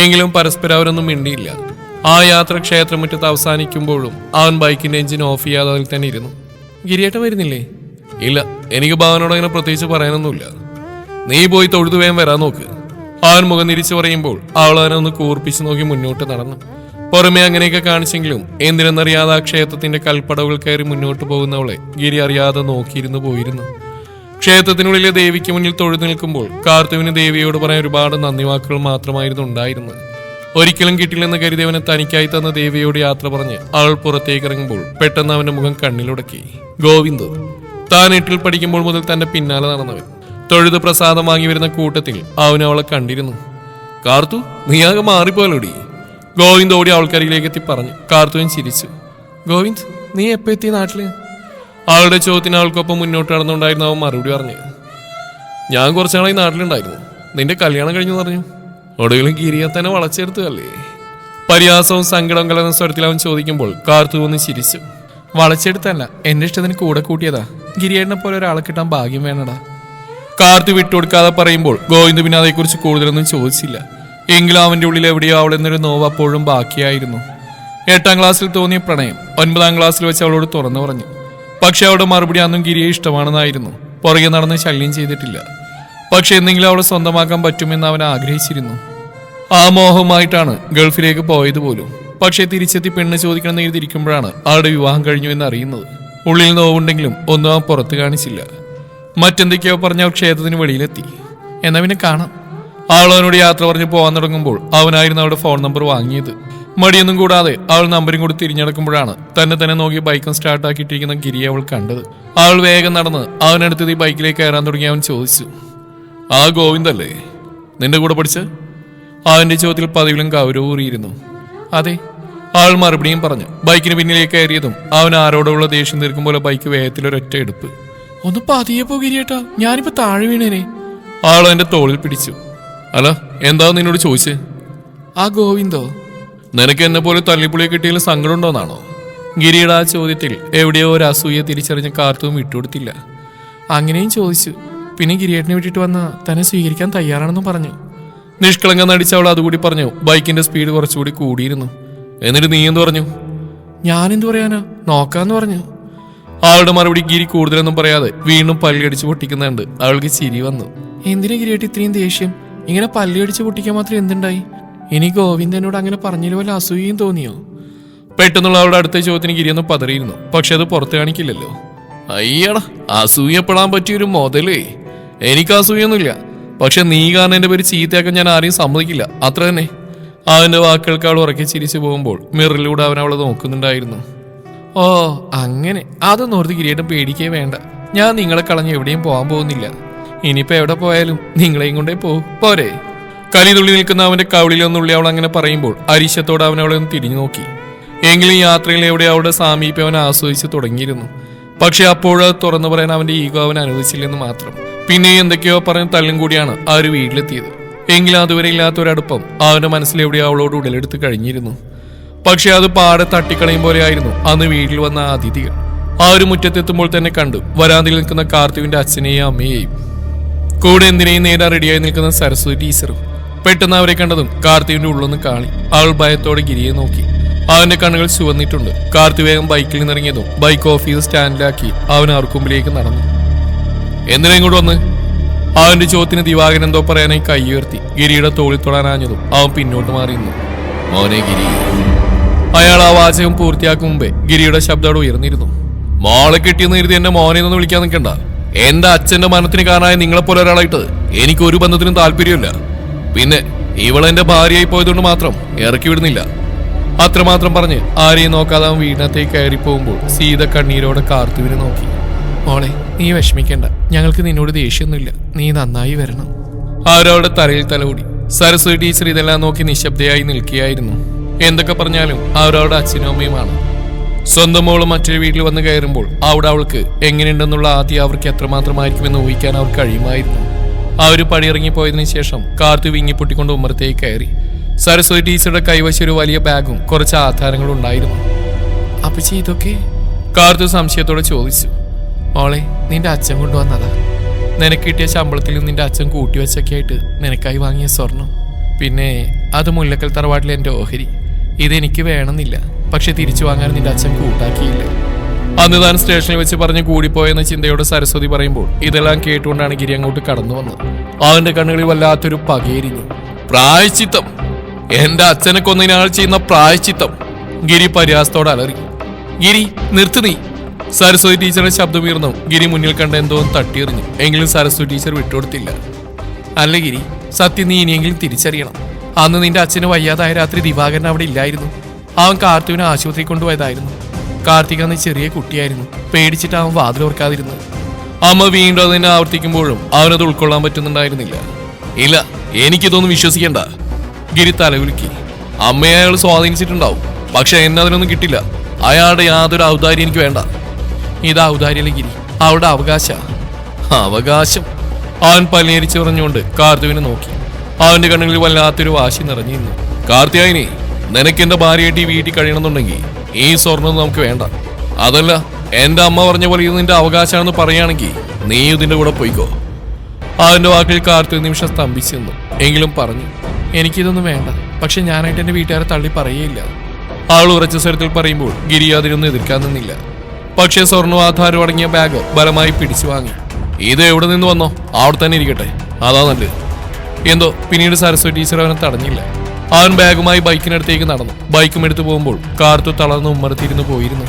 എങ്കിലും പരസ്പരം അവരൊന്നും മിണ്ടിയില്ല. ആ യാത്ര ക്ഷേത്രമുറ്റത്ത് അവസാനിക്കുമ്പോഴും അവൻ ബൈക്കിന്റെ എഞ്ചിൻ ഓഫ് ചെയ്യാതെ അതിൽ തന്നെ ഇരുന്നു. ഗിരിയേട്ടൻ വരുന്നില്ലേ? ഇല്ല, എനിക്ക് ഭാവനോട് അങ്ങനെ പ്രത്യേകിച്ച് പറയാനൊന്നുമില്ല. നീ പോയി തൊഴുതു വേഗം വരാൻ നോക്ക്. അവൻ മുഖം തിരിച്ചു പറയുമ്പോൾ അവൾ അവനെ ഒന്ന് കൂർപ്പിച്ചു നോക്കി മുന്നോട്ട് നടന്നു. പുറമെ അങ്ങനെയൊക്കെ കാണിച്ചെങ്കിലും എന്തിനെന്നറിയാതെ ആ ക്ഷേത്രത്തിന്റെ കൽപ്പടവുകൾ കയറി മുന്നോട്ട് പോകുന്നവളെ ഗിരി അറിയാതെ നോക്കിയിരുന്നു പോയിരുന്നു. ക്ഷേത്രത്തിനുള്ളിലെ ദേവിക്ക് മുന്നിൽ തൊഴുതു നിൽക്കുമ്പോൾ കാർത്തുവിന് ദേവിയോട് പറയാൻ ഒരുപാട് നന്ദി വാക്കുകൾ മാത്രമായിരുന്നു ഉണ്ടായിരുന്നത്. ഒരിക്കലും കിട്ടില്ലെന്ന് കരുതിയവനെ തനിക്കായി തന്ന ദേവിയോട് യാത്ര പറഞ്ഞ് അവൾ പുറത്തേക്ക് ഇറങ്ങുമ്പോൾ പെട്ടെന്ന് അവന്റെ മുഖം കണ്ണിലുടക്കി. ഗോവിന്ദ് താൻ 8ൽ പഠിക്കുമ്പോൾ മുതൽ തന്റെ പിന്നാലെ നടന്നവൻ. തൊഴുത് പ്രസാദം വാങ്ങി വരുന്ന കൂട്ടത്തിൽ അവൻ അവളെ കണ്ടിരുന്നു. കാർത്തു, നീയാകെ മാറിപ്പോലോടി. ഗോവിന്ദ് ഓടി അവൾക്കരികിലേക്ക് എത്തി പറഞ്ഞു. കാർത്തുവിൻ ചിരിച്ചു. ഗോവിന്ദ്, നീ എപ്പോ എത്തി നാട്ടില്? അവളുടെ ചോദ്യത്തിന് അവൾക്കൊപ്പം മുന്നോട്ട് നടന്നുണ്ടായിരുന്നു അവൻ മറുപടി പറഞ്ഞു. ഞാൻ കുറച്ചാളായി നാട്ടിലുണ്ടായിരുന്നു. നിന്റെ കല്യാണം കഴിഞ്ഞു പറഞ്ഞു. ഒടുവിലും ഗിരിയെ തന്നെ വളച്ചെടുത്തതല്ലേ? പരിഹാസവും സങ്കടവും കലർന്ന സ്വരത്തിൽ അവൻ ചോദിക്കുമ്പോൾ കാർത്തു ഒന്ന് ചിരിച്ചു. വളച്ചെടുത്തല്ല, എന്റെ ഇഷ്ടത്തിന് കൂടെ കൂട്ടിയതാ. ഗിരിയേട്ടനെ പോലെ ഒരാളെ കിട്ടാൻ ഭാഗ്യം വേണടാ. കാർത്തു വിട്ടുകൊടുക്കാതെ പറയുമ്പോൾ ഗോവിന്ദ് പിന്നെ അതേക്കുറിച്ച് കൂടുതലൊന്നും ചോദിച്ചില്ല. എങ്കിലും അവന്റെ ഉള്ളിൽ എവിടെയോ അവളെന്നൊരു നോവ് അപ്പോഴും ബാക്കിയായിരുന്നു. 8ാം ക്ലാസ്സിൽ തോന്നിയ പ്രണയം 9ാം ക്ലാസ്സിൽ വെച്ച് അവളോട് തുറന്നു പറഞ്ഞു. പക്ഷെ അവളുടെ മറുപടി അന്നും ഗിരിയെ ഇഷ്ടമാണെന്നായിരുന്നു. പുറകെ നടന്ന് ശല്യം ചെയ്തിട്ടില്ല. പക്ഷെ എന്തെങ്കിലും അവളെ സ്വന്തമാക്കാൻ പറ്റുമെന്ന് അവൻ ആഗ്രഹിച്ചിരുന്നു. ആ മോഹവുമായിട്ടാണ് ഗൾഫിലേക്ക് പോയത് പോലും. പക്ഷെ തിരിച്ചെത്തി പെണ്ണ് ചോദിക്കണമെന്ന് എഴുതിയിരിക്കുമ്പോഴാണ് അവളുടെ വിവാഹം കഴിഞ്ഞു എന്ന് അറിയുന്നത്. ഉള്ളിൽ നോവുണ്ടെങ്കിലും ഒന്നും അവൻ പുറത്ത് കാണിച്ചില്ല. മറ്റെന്തൊക്കെയോ പറഞ്ഞ് അവൾ ക്ഷേത്രത്തിന് വെളിയിലെത്തി. എന്നാ പിന്നെ കാണാം. അവൾ അവനോട് യാത്ര പറഞ്ഞ് പോകാൻ തുടങ്ങുമ്പോൾ അവനായിരുന്നു അവളുടെ ഫോൺ നമ്പർ വാങ്ങിയത്. മടിയൊന്നും കൂടാതെ അവൾ നമ്പരും കൂടി തിരിഞ്ഞെടുക്കുമ്പോഴാണ് തന്നെ നോക്കി ബൈക്കും സ്റ്റാർട്ടാക്കിയിട്ടിരിക്കുന്ന ഗിരിയെ അവൾ കണ്ടത്. അവൾ വേഗം നടന്ന് അവനടുത്തത് ഈ ബൈക്കിലേക്ക് കയറാൻ തുടങ്ങി. അവൻ ചോദിച്ചു, ആ ഗോവിന്ദല്ലേ നിന്റെ കൂടെ പഠിച്ച? അവന്റെ ചോദ്യത്തിൽ പതിവിലും ഗൗരവൂറിയിരുന്നു. അതെ, അവൾ മറുപടിയും പറഞ്ഞു. ബൈക്കിന് പിന്നിലേക്ക് കയറിയതും അവൻ ആരോടുള്ള ദേഷ്യം തീർക്കും പോലെ ബൈക്ക് വേഗത്തിലൊരൊറ്റ എടുപ്പ്. ഒന്ന് പതിയെ പോകിരിയേട്ടാ, ഞാനിപ്പോ താഴെ വീണേനെ. അവൾ എന്റെ തോളിൽ പിടിച്ചു. അല്ല, എന്താ നിന്നോട് ചോദിച്ചേ? ആ ഗോവിന്ദോ, നിനക്ക് എന്നെ പോലെ തല്ലിപ്പുളിയെ കിട്ടിയതിൽ സങ്കടം ഉണ്ടോന്നാണോ? ഗിരിയുടെ ആ ചോദ്യത്തിൽ എവിടെയോ ഒരു അസൂയെ തിരിച്ചറിഞ്ഞ കാർത്തും വിട്ടുകൊടുത്തില്ല. അങ്ങനെയും ചോദിച്ചു. പിന്നെ ഗിരിയേട്ടനെ വിട്ടിട്ട് വന്ന തന്നെ സ്വീകരിക്കാൻ തയ്യാറാണെന്നും പറഞ്ഞു. നിഷ്കളങ്കം നടിച്ചവൾ അതുകൂടി പറഞ്ഞു. ബൈക്കിന്റെ സ്പീഡ് കുറച്ചുകൂടി കൂടിയിരുന്നു. എന്നിട്ട് നീ എന്ത് പറഞ്ഞു? ഞാനെന്തു പറയാനാ, നോക്കാന്ന് പറഞ്ഞു. അവളുടെ മറുപടി ഗിരി കൂടുതലൊന്നും പറയാതെ വീണ്ടും പല്ലിയടിച്ച് പൊട്ടിക്കുന്നുണ്ട്. അവൾക്ക് ചിരി വന്നു. എന്തിനാ ഗിരിയേട്ട് ഇത്രയും ദേഷ്യം? ഇങ്ങനെ പല്ലിയടിച്ച് പൊട്ടിക്കാൻ മാത്രം എന്തുണ്ടായി? ഇനി ഗോവിന്ദനോട് അങ്ങനെ പറഞ്ഞതിൽ വല്ല അസൂയയും തോന്നിയോ? പെട്ടെന്നുള്ള അവളുടെ അടുത്ത ചോദ്യത്തിന് ഗിരിയൊന്നും പതറിയിരുന്നു. പക്ഷെ അത് പുറത്ത് കാണിക്കില്ലല്ലോ. അയ്യടാ, അസൂയപ്പെടാൻ പറ്റിയൊരു മുതലേ. എനിക്ക് അസൂയൊന്നുമില്ല. പക്ഷെ നീ കാരണം എന്റെ പേര് ചീത്തയാക്കാൻ ഞാൻ ആരെയും സമ്മതിക്കില്ല, അത്ര തന്നെ. അവന്റെ വാക്കുകൾക്ക് അവൾ ഉറക്കി ചിരിച്ചു പോകുമ്പോൾ മിററിലൂടെ അവൻ അവളെ നോക്കുന്നുണ്ടായിരുന്നു. ഓ അങ്ങനെ, അതൊന്നും ഓർത്ത് ഗിരിയേട്ടൻ പേടിക്കേ വേണ്ട. ഞാൻ നിങ്ങളെ കളഞ്ഞ് എവിടെയും പോകാൻ പോകുന്നില്ല. ഇനിയിപ്പോ എവിടെ പോയാലും നിങ്ങളെയും കൊണ്ടേ പോരെ. കലിതുള്ളി നിൽക്കുന്ന അവന്റെ കവിളിലൊന്നുള്ളി അവൾ അങ്ങനെ പറയുമ്പോൾ അരിശത്തോടെ അവൻ അവളെ ഒന്ന് തിരിഞ്ഞു നോക്കി. എങ്കിലും യാത്രയിൽ എവിടെ അവളുടെ സാമീപ്യം അവൻ ആസ്വദിച്ച് തുടങ്ങിയിരുന്നു. പക്ഷെ അപ്പോഴത് തുറന്നു പറയാൻ അവന്റെ ഈഗോ അവൻ അനുവദിച്ചില്ലെന്ന് മാത്രം. പിന്നെ എന്തൊക്കെയോ പറഞ്ഞ് തല്ലും കൂടിയാണ് ആ ഒരു വീട്ടിലെത്തിയത്. എങ്കിലും അതുവരെ ഇല്ലാത്തൊരടുപ്പം അവന്റെ മനസ്സിൽ എവിടെയോ അവളോട് ഉടലെടുത്ത് കഴിഞ്ഞിരുന്നു. പക്ഷെ അത് പാടെ തട്ടിക്കളയും പോലെയായിരുന്നു അന്ന് വീട്ടിൽ വന്ന അതിഥികൾ. ആ ഒരു മുറ്റത്തെത്തുമ്പോൾ തന്നെ കണ്ടു വരാന്തിൽ നിൽക്കുന്ന കാർത്തുവിന്റെ അച്ഛനെയും അമ്മയെയും. കൂടെ എന്തിനേയും നേടാൻ റെഡിയായി നിൽക്കുന്ന സരസ്വതി ടീച്ചറും. പെട്ടെന്ന് അവരെ കണ്ടതും കാർത്തുവിന്റെ ഉള്ളൊന്ന് കാളി. അവൾ ഭയത്തോടെ ഗിരിയെ നോക്കി. അവന്റെ കണ്ണുകൾ ചുവന്നിട്ടുണ്ട്. കാർത്തി വേഗം ബൈക്കിൽ നിന്നിറങ്ങിയതും ബൈക്ക് ഓഫീസ് സ്റ്റാൻഡിലാക്കി അവൻ അവർക്കുമ്പിലേക്ക് നടന്നു. എന്തിനാ ഇങ്ങോട്ട് വന്ന്? അവന്റെ ചോദ്യത്തിന് ദിവാകരൻ എന്തോ പറയാനായി കൈ ഉയർത്തി. ഗിരിയുടെ തോളിൽ തൊടാനാഞ്ഞതും അവൻ പിന്നോട്ട് മാറിയിരുന്നു. മോനെ ഗിരി. അയാൾ ആ വാചകം പൂർത്തിയാക്കും മുമ്പേ ഗിരിയുടെ ശബ്ദം അവിടെ ഉയർന്നിരുന്നു. മോളെ കിട്ടിയെന്ന് കരുതി എന്നെ മോനെ ഒന്ന് വിളിക്കാൻ നിൽക്കണ്ട. എന്റെ അച്ഛന്റെ മനത്തിന് കാരണമായ നിങ്ങളെപ്പോലെ ഒരാളായിട്ട് എനിക്ക് ഒരു ബന്ധത്തിനും താല്പര്യമില്ല. പിന്നെ ഇവളെന്റെ ഭാര്യയായി പോയതുകൊണ്ട് മാത്രം ഇറക്കി വിടുന്നില്ല. അത്രമാത്രം പറഞ്ഞ് ആരെയും നോക്കാതെ അവൻ വീടിനകത്തേക്ക് കയറി പോകുമ്പോൾ സീത കണ്ണീരോടെ കാർത്തുവിനെ നോക്കി. മോളെ, നീ വിഷമിക്കണ്ട. ഞങ്ങൾക്ക് നിന്നോട് ദേഷ്യമൊന്നുമില്ല. നീ നന്നായി വരണം. അവരവരുടെ തലയിൽ തലോടി. സരസ്വതി ടീച്ചർ ഇതെല്ലാം നോക്കി നിശബ്ദയായി നിൽക്കുകയായിരുന്നു. എന്തൊക്കെ പറഞ്ഞാലും അവരവരുടെ അച്ഛനും അമ്മയുമാണ്. സ്വന്തം മോള് മറ്റൊരു വീട്ടിൽ വന്ന് കയറുമ്പോൾ അവിടെ അവൾക്ക് എങ്ങനെയുണ്ടെന്നുള്ള ആദ്യം അവർക്ക് എത്രമാത്രമായിരിക്കുമെന്ന് ഊഹിക്കാൻ അവർക്ക് കഴിയുമായിരുന്നു. ആ ഒരു പടിയിറങ്ങിപ്പോയതിനു ശേഷം കാർത്തു വിങ്ങിപ്പൊട്ടിക്കൊണ്ട് ഉമ്മറത്തേക്ക് കയറി. സരസ്വതി ടീച്ചറുടെ കൈവശം ഒരു വലിയ ബാഗും കുറച്ച് ആധാരങ്ങളും ഉണ്ടായിരുന്നു. അപ്പച്ചി ഇതൊക്കെ? കാർത്തു സംശയത്തോടെ ചോദിച്ചു. മോളെ, നിന്റെ അച്ഛൻ കൊണ്ടുവന്നതാ. നിനക്ക് കിട്ടിയ ശമ്പളത്തിൽ നിന്റെ അച്ഛൻ കൂട്ടിവെച്ചൊക്കെ ആയിട്ട് നിനക്കായി വാങ്ങിയ സ്വർണം. പിന്നെ അത് മുല്ലക്കൽ തറവാട്ടിലെ എൻ്റെ ഓഹരി. ഇതെനിക്ക് വേണമെന്നില്ല, പക്ഷെ തിരിച്ചു വാങ്ങാൻ നിന്റെ അച്ഛൻ കൂട്ടാക്കിയില്ല. അന്ന് താൻ സ്റ്റേഷനിൽ വെച്ച് പറഞ്ഞ് കൂടിപ്പോയെന്ന ചിന്തയോട് സരസ്വതി പറയുമ്പോൾ ഇതെല്ലാം കേട്ടുകൊണ്ടാണ് ഗിരി അങ്ങോട്ട് കടന്നു വന്നത്. അവന്റെ കണ്ണുകളിൽ വല്ലാത്തൊരു പകയെരിഞ്ഞു. പ്രായശ്ചിത്തം! എന്റെ അച്ഛനെ കൊന്നതിനാൾ ചെയ്യുന്ന പ്രായശ്ചിത്തം! ഗിരി പരിഹാസത്തോടെ അലറി. ഗിരി, നിർത്ത് നീ! സരസ്വതി ടീച്ചറുടെ ശബ്ദമുയർന്നു. ഗിരി മുന്നിൽ കണ്ട എന്തോ തട്ടിയെറിഞ്ഞു. എങ്കിലും സരസ്വതി ടീച്ചർ വിട്ടുകൊടുത്തില്ല. അല്ല ഗിരി, സത്യം നീ ഇനിയെങ്കിലും തിരിച്ചറിയണം. അന്ന് നിന്റെ അച്ഛന് വയ്യാതായ രാത്രി ദിവാകരൻ അവിടെ ഇല്ലായിരുന്നു. അവൻ കാർത്തുവിനെ ആശുപത്രി കൊണ്ടുപോയതായിരുന്നു. കാർത്തിക് അന്ന് ചെറിയ കുട്ടിയായിരുന്നു. പേടിച്ചിട്ട് അവൻ വാതിലോർക്കാതിരുന്നത്. അമ്മ വീണ്ടും അതിനെ ആവർത്തിക്കുമ്പോഴും അവനത് ഉൾക്കൊള്ളാൻ പറ്റുന്നുണ്ടായിരുന്നില്ല. ഇല്ല, എനിക്കിതൊന്നും വിശ്വസിക്കണ്ട. ഗിരി തലകുലുക്കി. അമ്മയെ അയാൾ സ്വാധീനിച്ചിട്ടുണ്ടാവും, പക്ഷെ എന്നെ അതിനൊന്നും കിട്ടില്ല. അയാളുടെ യാതൊരു ഔദാര്യം എനിക്ക് വേണ്ട. ഇത് ഔദാര്യല്ല ഗിരി, അവളുടെ അവകാശം. അവൻ പല്ലേരിച്ചു പറഞ്ഞുകൊണ്ട് കാർത്തുവിനെ നോക്കി. അവന്റെ കണ്ണുകളിൽ വല്ലാത്തൊരു വാശി നിറഞ്ഞിരുന്നു. കാർത്തിയായിനി, നിനക്ക് എന്റെ ഭാര്യയായിട്ട് ഈ വീട്ടിൽ കഴിയണമെന്നുണ്ടെങ്കിൽ ഈ സ്വർണ്ണം നമുക്ക് വേണ്ട. അതല്ല, എന്റെ അമ്മ പറഞ്ഞ പോലെ ഇത് നിന്റെ അവകാശമാണെന്ന് പറയുകയാണെങ്കിൽ നീ ഇതിന്റെ കൂടെ പോയിക്കോ. അവന്റെ വാക്കിൽ കാർത്തിക നിമിഷം സ്തംഭിച്ചു നിന്നു. എങ്കിലും പറഞ്ഞു, എനിക്കിതൊന്നും വേണ്ട. പക്ഷെ ഞാനായിട്ട് എന്റെ വീട്ടുകാരെ തള്ളി പറയേയില്ല. അവൾ ഉറച്ച സ്വരത്തിൽ പറയുമ്പോൾ ഗിരി അതിനൊന്നും എതിർക്കാൻ നിന്നില്ല. പക്ഷെ സ്വർണ്ണാധാരം അടങ്ങിയ ബാഗ് ബലമായി പിടിച്ചു വാങ്ങി. ഇത് എവിടെ നിന്ന് വന്നോ അവിടെ തന്നെ ഇരിക്കട്ടെ, അതാ നല്ലത്. എന്തോ പിന്നീട് സരസ്വതി ടീച്ചർ അവനെ തടഞ്ഞില്ല. അവൻ ബാഗുമായി ബൈക്കിനടുത്തേക്ക് നടന്നു. ബൈക്കും എടുത്തു പോകുമ്പോൾ കാർത്തു തളർന്ന് ഉമ്മറത്തിരുന്ന് പോയിരുന്നു.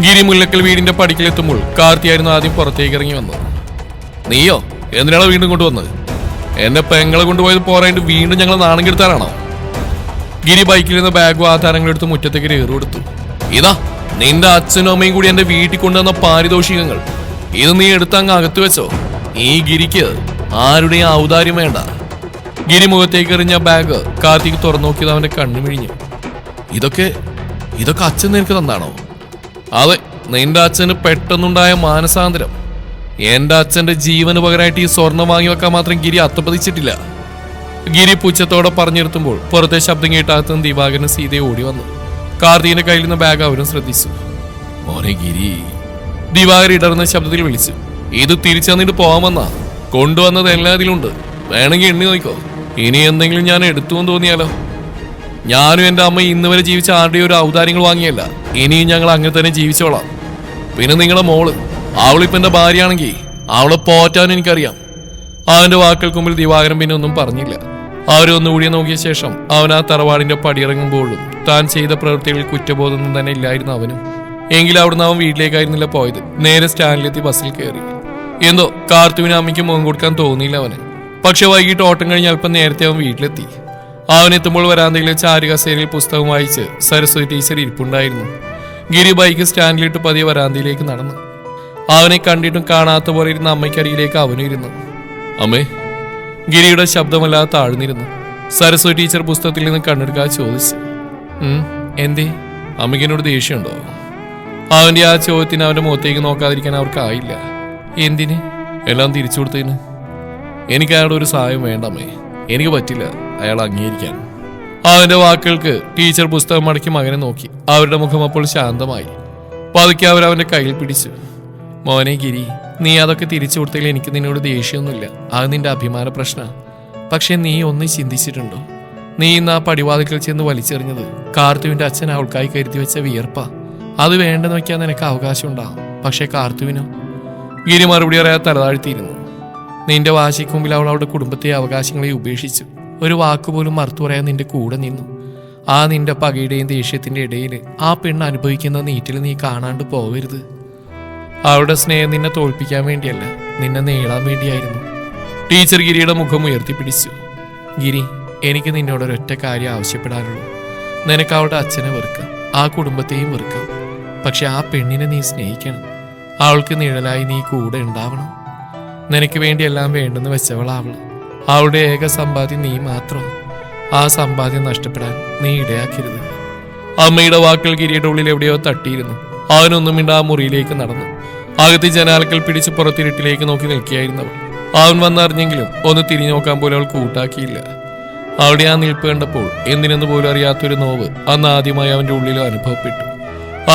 ഗിരി മുല്ലക്കൽ വീടിന്റെ പടിക്കലെത്തുമ്പോൾ കാർത്തിയായിരുന്നു ആദ്യം പുറത്തേക്ക് ഇറങ്ങി വന്നത്. നീയോ എന്തിനാണോ വീണ്ടും കൊണ്ടുവന്നത്? എന്നെ പെങ്ങളെ കൊണ്ടുപോയത് പോരായിട്ട് വീണ്ടും ഞങ്ങൾ നാണം കെടുത്താനാണോ? ഗിരി ബൈക്കിലിരുന്ന ബാഗും ആധാരങ്ങളെടുത്ത് മുറ്റത്തേക്ക് ഏറു കൊടുത്തു. ഇതാ നിന്റെ അച്ഛനും അമ്മയും കൂടി എന്റെ വീട്ടിൽ കൊണ്ടുവന്ന പാരിതോഷികങ്ങൾ. ഇത് നീ എടുത്തങ്ങ് അകത്ത് വെച്ചോ. ഈ ഗിരിക്ക് ആരുടെയും ഔദാര്യം വേണ്ട. ഗിരി മുഖത്തേക്ക് എറിഞ്ഞ ബാഗ് കാർത്തിക് തുറന്നു നോക്കിയത് അവന്റെ കണ്ണു മിഴിഞ്ഞു. ഇതൊക്കെ അച്ഛൻ നിനക്ക് തന്നാണോ? അതെ, നിന്റെ അച്ഛന് പെട്ടെന്നുണ്ടായ മാനസാന്തരം. എന്റെ അച്ഛന്റെ ജീവന് പകരമായിട്ട് ഈ സ്വർണം വാങ്ങി വെക്കാൻ മാത്രം ഗിരി അത്തപ്പതിച്ചിട്ടില്ല. ഗിരി പുച്ഛത്തോടെ പറഞ്ഞിരുത്തുമ്പോൾ പുറത്തെ ശബ്ദം കേട്ടാകത്തും ദിവാകരനും സീതയെ ഓടി വന്നു. കാർത്തികിന്റെ കയ്യിൽ നിന്ന് ബാഗ് അവരും ശ്രദ്ധിച്ചു. മോനെ ഗിരി, ദിവാകരൻ ഇടർന്ന ശബ്ദത്തിൽ വിളിച്ചു. ഇത് തിരിച്ചന്നിട്ട് പോവാമെന്നാ. കൊണ്ടുവന്നത് എല്ലാത്തിലുണ്ട്, വേണമെങ്കിൽ എണ്ണി നോക്കോ. ഇനി എന്തെങ്കിലും ഞാൻ എടുത്തുവെന്ന് തോന്നിയാലോ? ഞാനും എന്റെ അമ്മ ഇന്ന് വരെ ജീവിച്ച ആരുടെയും ഒരു ഔദാര്യങ്ങൾ വാങ്ങിയല്ല. ഇനിയും ഞങ്ങൾ അങ്ങനെ തന്നെ ജീവിച്ചോളാം. പിന്നെ നിങ്ങളുടെ മോള്, അവളിപ്പോ എന്റെ ഭാര്യയാണെങ്കിൽ അവളെ പോറ്റാൻ എനിക്കറിയാം. അവന്റെ വാക്കുകൾക്ക് മുമ്പിൽ ദിവാകരൻ പിന്നെ ഒന്നും പറഞ്ഞില്ല. അവരൊന്നുകൂടി നോക്കിയ ശേഷം അവൻ ആ തറവാടിന്റെ പടിയിറങ്ങുമ്പോഴും താൻ ചെയ്ത പ്രവൃത്തികളിൽ കുറ്റബോധമൊന്നും തന്നെ ഇല്ലായിരുന്നു അവനും. എങ്കിലും അവിടുന്ന് അവൻ വീട്ടിലേക്കായിരുന്നില്ല പോയത്. നേരെ സ്റ്റാൻഡിലെത്തി ബസ്സിൽ കയറി. എന്തോ കാർത്തുവിന് അമ്മയ്ക്ക് മുഖം കൊടുക്കാൻ തോന്നിയില്ല അവന്. പക്ഷെ വൈകിട്ട് ഓട്ടം കഴിഞ്ഞ് അല്പം നേരത്തെ അവൻ വീട്ടിലെത്തി. അവനെത്തുമ്പോൾ വരാന്തയിലെ ചാരുകസേരയിൽ പുസ്തകം വായിച്ച് സരസ്വതി ടീച്ചർ ഇരിപ്പുണ്ടായിരുന്നു. ഗിരി ബൈക്ക് സ്റ്റാൻഡിലിട്ട് പതിയെ വരാന്തയിലേക്ക് നടന്നു. അവനെ കണ്ടിട്ടും കാണാത്ത പോലെ ഇരുന്ന അമ്മയ്ക്കരികിലേക്ക് അവനും ഇരുന്നു. അമ്മേ. ഗിരിയുടെ ശബ്ദമല്ലാതെ താഴ്ന്നിരുന്നു. സരസ്വതി ടീച്ചർ പുസ്തകത്തിൽ നിന്ന് കണ്ണെടുക്കാതെ ചോദിച്ചു. എന്തേ? അമ്മയ്ക്ക് എന്നോട് ദേഷ്യമുണ്ടോ? അവന്റെ ആ ചോദ്യത്തിന് അവന്റെ മുഖത്തേക്ക് നോക്കാതിരിക്കാൻ അവർക്കായില്ല. എന്തിന്? എല്ലാം തിരിച്ചു കൊടുത്തതിന്. എനിക്ക് അയാളുടെ ഒരു സഹായം വേണ്ടമ്മേ. എനിക്ക് പറ്റില്ല അയാൾ അംഗീകരിക്കാൻ. അവന്റെ വാക്കുകൾക്ക് ടീച്ചർ പുസ്തകം മടക്കി മകനെ നോക്കി. അവരുടെ മുഖം അപ്പോൾ ശാന്തമായി. പതുക്കെ അവരവന്റെ കയ്യിൽ പിടിച്ചു. മോനെ ഗിരി, നീ അതൊക്കെ തിരിച്ചു കൊടുത്തതിൽ എനിക്ക് നിന്നോട് ദേഷ്യമൊന്നുമില്ല. അത് നിന്റെ അഭിമാന പ്രശ്നം. പക്ഷെ നീ ഒന്ന് ചിന്തിച്ചിട്ടുണ്ടോ? നീ ഇന്ന് ആ പടിവാതിക്കൽ ചെന്ന് വലിച്ചെറിഞ്ഞത് കാർത്തുവിന്റെ അച്ഛൻ അവൾക്കായി കരുതി വെച്ച വിയർപ്പാ. അത് വേണ്ടെന്ന് വെക്കാൻ നിനക്ക് അവകാശം ഉണ്ടാവും. പക്ഷെ കാർത്തുവിനോ? ഗിരി മറുപടി അറിയാതെ തലതാഴ്ത്തിയിരുന്നു. നിന്റെ വാശിക്ക് മുമ്പിൽ അവൾ അവളുടെ കുടുംബത്തെ അവകാശങ്ങളെ ഉപേക്ഷിച്ചു. ഒരു വാക്കുപോലും മറുത്തു പറയാൻ നിന്റെ കൂടെ നിന്നു. ആ നിന്റെ പകയുടെയും ദേഷ്യത്തിന്റെ ഇടയിൽ ആ പെണ്ണ് അനുഭവിക്കുന്ന നീറ്റിൽ നീ കാണാണ്ട് പോവരുത്. അവളുടെ സ്നേഹം നിന്നെ തോൽപ്പിക്കാൻ വേണ്ടിയല്ല, നിന്നെ നേടാൻ വേണ്ടിയായിരുന്നു. ടീച്ചർ ഗിരിയുടെ മുഖം ഉയർത്തിപ്പിടിച്ചു. ഗിരി, എനിക്ക് നിന്നോടൊരൊറ്റ കാര്യം ആവശ്യപ്പെടാനുള്ളൂ. നിനക്ക് അവളുടെ അച്ഛനെ വെറുക്കാം, ആ കുടുംബത്തെയും വെറുക്കാം. പക്ഷെ ആ പെണ്ണിനെ നീ സ്നേഹിക്കണം. അവൾക്ക് നിഴലായി നീ കൂടെ ഉണ്ടാവണം. നിനക്ക് വേണ്ടി എല്ലാം വേണ്ടെന്ന് വെച്ചവളാവള്. അവളുടെ ഏക സമ്പാദ്യം നീ മാത്രം. ആ സമ്പാദ്യം നഷ്ടപ്പെടാൻ നീ ഇടയാക്കരുത്. അമ്മയുടെ വാക്കുകൾ ഗിരിയുടെ ഉള്ളിൽ എവിടെയോ തട്ടിയിരുന്നു. അവനൊന്നും മിണ്ട ആ മുറിയിലേക്ക് നടന്നു. അകത്ത് ജനാലക്കൽ പിടിച്ച് പുറത്തിരുട്ടിലേക്ക് നോക്കി നിൽക്കുകയായിരുന്നവൾ. അവൻ വന്നറിഞ്ഞെങ്കിലും ഒന്ന് തിരിഞ്ഞു നോക്കാൻ പോലും അവൾ കൂട്ടാക്കിയില്ല. അവിടെ ആ നിൽപ്പ് കണ്ടപ്പോൾ എന്തിനെന്ന് പോലും അറിയാത്തൊരു നോവ് അന്ന് ആദ്യമായി അവന്റെ ഉള്ളിൽ അനുഭവപ്പെട്ടു.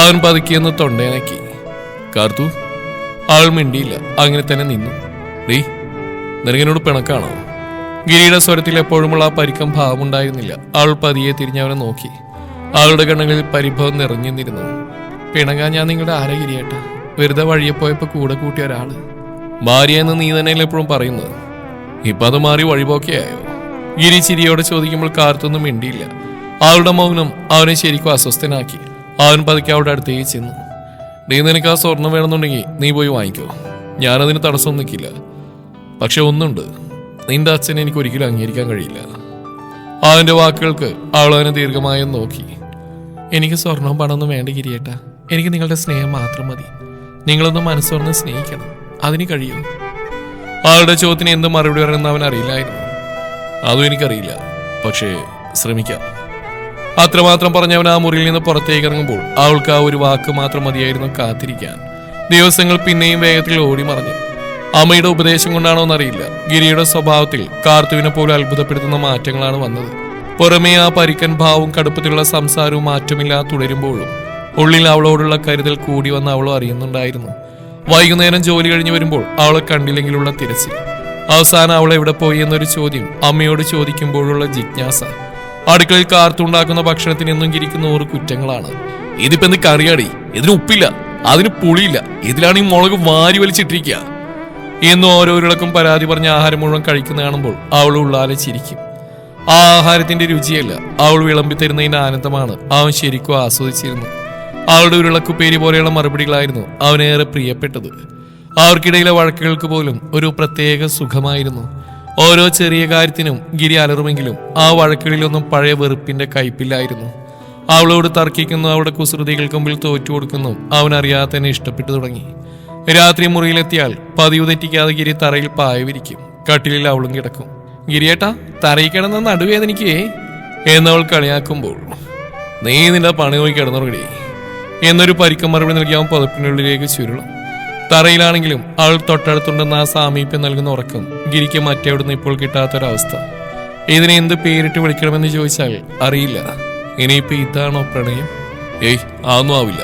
അവൻ പതുക്കിയെന്ന് തൊണ്ടയനക്കി. കാർത്തു. അവൾ മിണ്ടിയില്ല, അങ്ങനെ തന്നെ നിന്നു. ഡീ, നിനക്കെന്നോട് പിണക്കാണോ? ഗിരിയുടെ സ്വരത്തിൽ എപ്പോഴുമുള്ള ആ പരിക്കം ഭാവമുണ്ടായിരുന്നില്ല. അവൾ പതിയെ തിരിഞ്ഞവനെ നോക്കി. അവളുടെ കണ്ണുകളിൽ പരിഭവം നിറഞ്ഞിരുന്നു. പിണങ്ങാൻ ഞാൻ നിങ്ങളുടെ ആരാ ഗിരിയേട്ടാ? വെറുതെ വഴിയെ പോയപ്പോ കൂടെ കൂട്ടിയ ഒരാള്. ഭാര്യയെന്ന് നീ തന്നെയല്ലേ എപ്പോഴും പറയുന്നത്. ഇപ്പൊ അത് മാറി വഴിപോക്കെയായോ? ഗിരി ചിരിയോടെ ചോദിക്കുമ്പോൾ കാർത്തൊന്നും മിണ്ടിയില്ല. അവളുടെ മൗനം അവനെ ശരിക്കും അസ്വസ്ഥനാക്കി. അവൻ പതുക്കെ അവളുടെ അടുത്തേക്ക് ചെന്നു. നീ നിനക്ക് ആ സ്വർണം വേണമെന്നുണ്ടെങ്കിൽ നീ പോയി വാങ്ങിക്കോ, ഞാനതിന് തടസ്സമൊന്നും നിൽക്കില്ല. പക്ഷെ ഒന്നുണ്ട്, നിന്റെ അച്ഛനെ എനിക്ക് ഒരിക്കലും അംഗീകരിക്കാൻ കഴിയില്ല. അവന്റെ വാക്കുകൾക്ക് അവൾ അവനെ ദീർഘമായി നോക്കി. എനിക്ക് സ്വർണവും പണമൊന്നും വേണ്ട ഗിരിയേട്ടാ, എനിക്ക് നിങ്ങളുടെ സ്നേഹം മാത്രം മതി. നിങ്ങളൊന്ന് മനസ്സോർന്ന് സ്നേഹിക്കണം, അതിന് കഴിയൂ. അവളുടെ ചോദ്യത്തിന് എന്ത് മറുപടി പറയണമെന്ന് അവൻ അറിയില്ലായിരുന്നു. അതും എനിക്കറിയില്ല, പക്ഷേ ശ്രമിക്കാം. അത്രമാത്രം പറഞ്ഞവൻ ആ മുറിയിൽ നിന്ന് പുറത്തേക്ക് ഇറങ്ങുമ്പോൾ അവൾക്ക് ആ ഒരു വാക്ക് മാത്രം മതിയായിരുന്നു കാത്തിരിക്കാൻ. ദിവസങ്ങൾ പിന്നെയും വേഗത്തിൽ ഓടി മറഞ്ഞു. അമ്മയുടെ ഉപദേശം കൊണ്ടാണോ എന്നറിയില്ല, ഗിരിയുടെ സ്വഭാവത്തിൽ കാർത്തുവിനെ പോലും അത്ഭുതപ്പെടുത്തുന്ന മാറ്റങ്ങളാണ് വന്നത്. പുറമേ ആ പരിക്കൻ ഭാവവും കടുപ്പത്തിലുള്ള സംസാരവും മാറ്റമില്ലാതെ തുടരുമ്പോഴും ഉള്ളിൽ അവളോടുള്ള കരുതൽ കൂടി വന്ന് അവളും അറിയുന്നുണ്ടായിരുന്നു. വൈകുന്നേരം ജോലി കഴിഞ്ഞ് വരുമ്പോൾ അവളെ കണ്ടില്ലെങ്കിലുള്ള തിരച്ചിൽ, അവസാനം അവൾ എവിടെ പോയി എന്നൊരു ചോദ്യം അമ്മയോട് ചോദിക്കുമ്പോഴുള്ള ജിജ്ഞാസ. അടുക്കളയിൽ കാർത്തുണ്ടാക്കുന്ന ഭക്ഷണത്തിന് എന്നും ഗിരിക്ക് 100 കുറ്റങ്ങളാണ്. ഇതിപ്പോ എന്ത് കറിയാടി, ഇതിന് ഉപ്പില്ല, അതിന് പുളിയില്ല, ഇതിലാണ് ഈ മുളക് വാരി വലിച്ചിട്ടിരിക്കുക എന്നും ഓരോരുളക്കും പരാതി പറഞ്ഞ ആഹാരം മുഴുവൻ കഴിക്കുന്ന കാണുമ്പോൾ അവൾ ഉള്ളാലെ ചിരിക്കും. ആ ആഹാരത്തിന്റെ രുചിയല്ല, അവൾ വിളമ്പി തരുന്നതിന്റെ ആനന്ദമാണ് അവൻ ശരിക്കും ആസ്വദിച്ചിരുന്നത്. അവളുടെ ഉരുളക്കുപ്പേരി പോലെയുള്ള മറുപടികളായിരുന്നു അവനേറെ പ്രിയപ്പെട്ടത്. അവർക്കിടയിലെ വഴക്കുകൾക്ക് പോലും ഒരു പ്രത്യേക സുഖമായിരുന്നു. ഓരോ ചെറിയ കാര്യത്തിനും ഗിരി അലറുമെങ്കിലും ആ വഴക്കുകളിലൊന്നും പഴയ വെറുപ്പിന്റെ കയ്പില്ലായിരുന്നു. അവളോട് തർക്കിക്കുന്നു, അവളുടെ കുസൃതികൾക്ക് മുമ്പിൽ തോറ്റു കൊടുക്കുന്നു അവനറിയാതെ തന്നെ ഇഷ്ടപ്പെട്ടു തുടങ്ങി. രാത്രി മുറിയിലെത്തിയാൽ പതിവ് തെറ്റിക്കാതെ ഗിരി തറയിൽ പായ വിരിക്കും. കട്ടിലിൽ അവളും കിടക്കും. ഗിരിയേട്ടാ, തറയിൽ കിടന്ന നടുവേദനിക്കേ എന്നവൾ കളിയാക്കുമ്പോൾ, നീ നിന്റെ പണി നോക്കി കിടന്നുറങ്ങി എന്നൊരു പരിക്കം മറുപടി നൽകി അവൻ പുതപ്പിനുള്ളിലേക്ക് ചുരുളും. തറയിലാണെങ്കിലും അവൾ തൊട്ടടുത്തുണ്ടെന്ന ആ സാമീപ്യം നൽകുന്ന ഉറക്കം ഗിരിക്ക് മറ്റെവിടുന്ന് ഇപ്പോൾ കിട്ടാത്തൊരവസ്ഥ. ഇതിനെ എന്ത് പേരിട്ട് വിളിക്കണമെന്ന് ചോദിച്ചാൽ അറിയില്ല. ഇനിയിപ്പോ ഇതാണോ പ്രണയം? ഏയ്, അതൊന്നും ആവില്ല.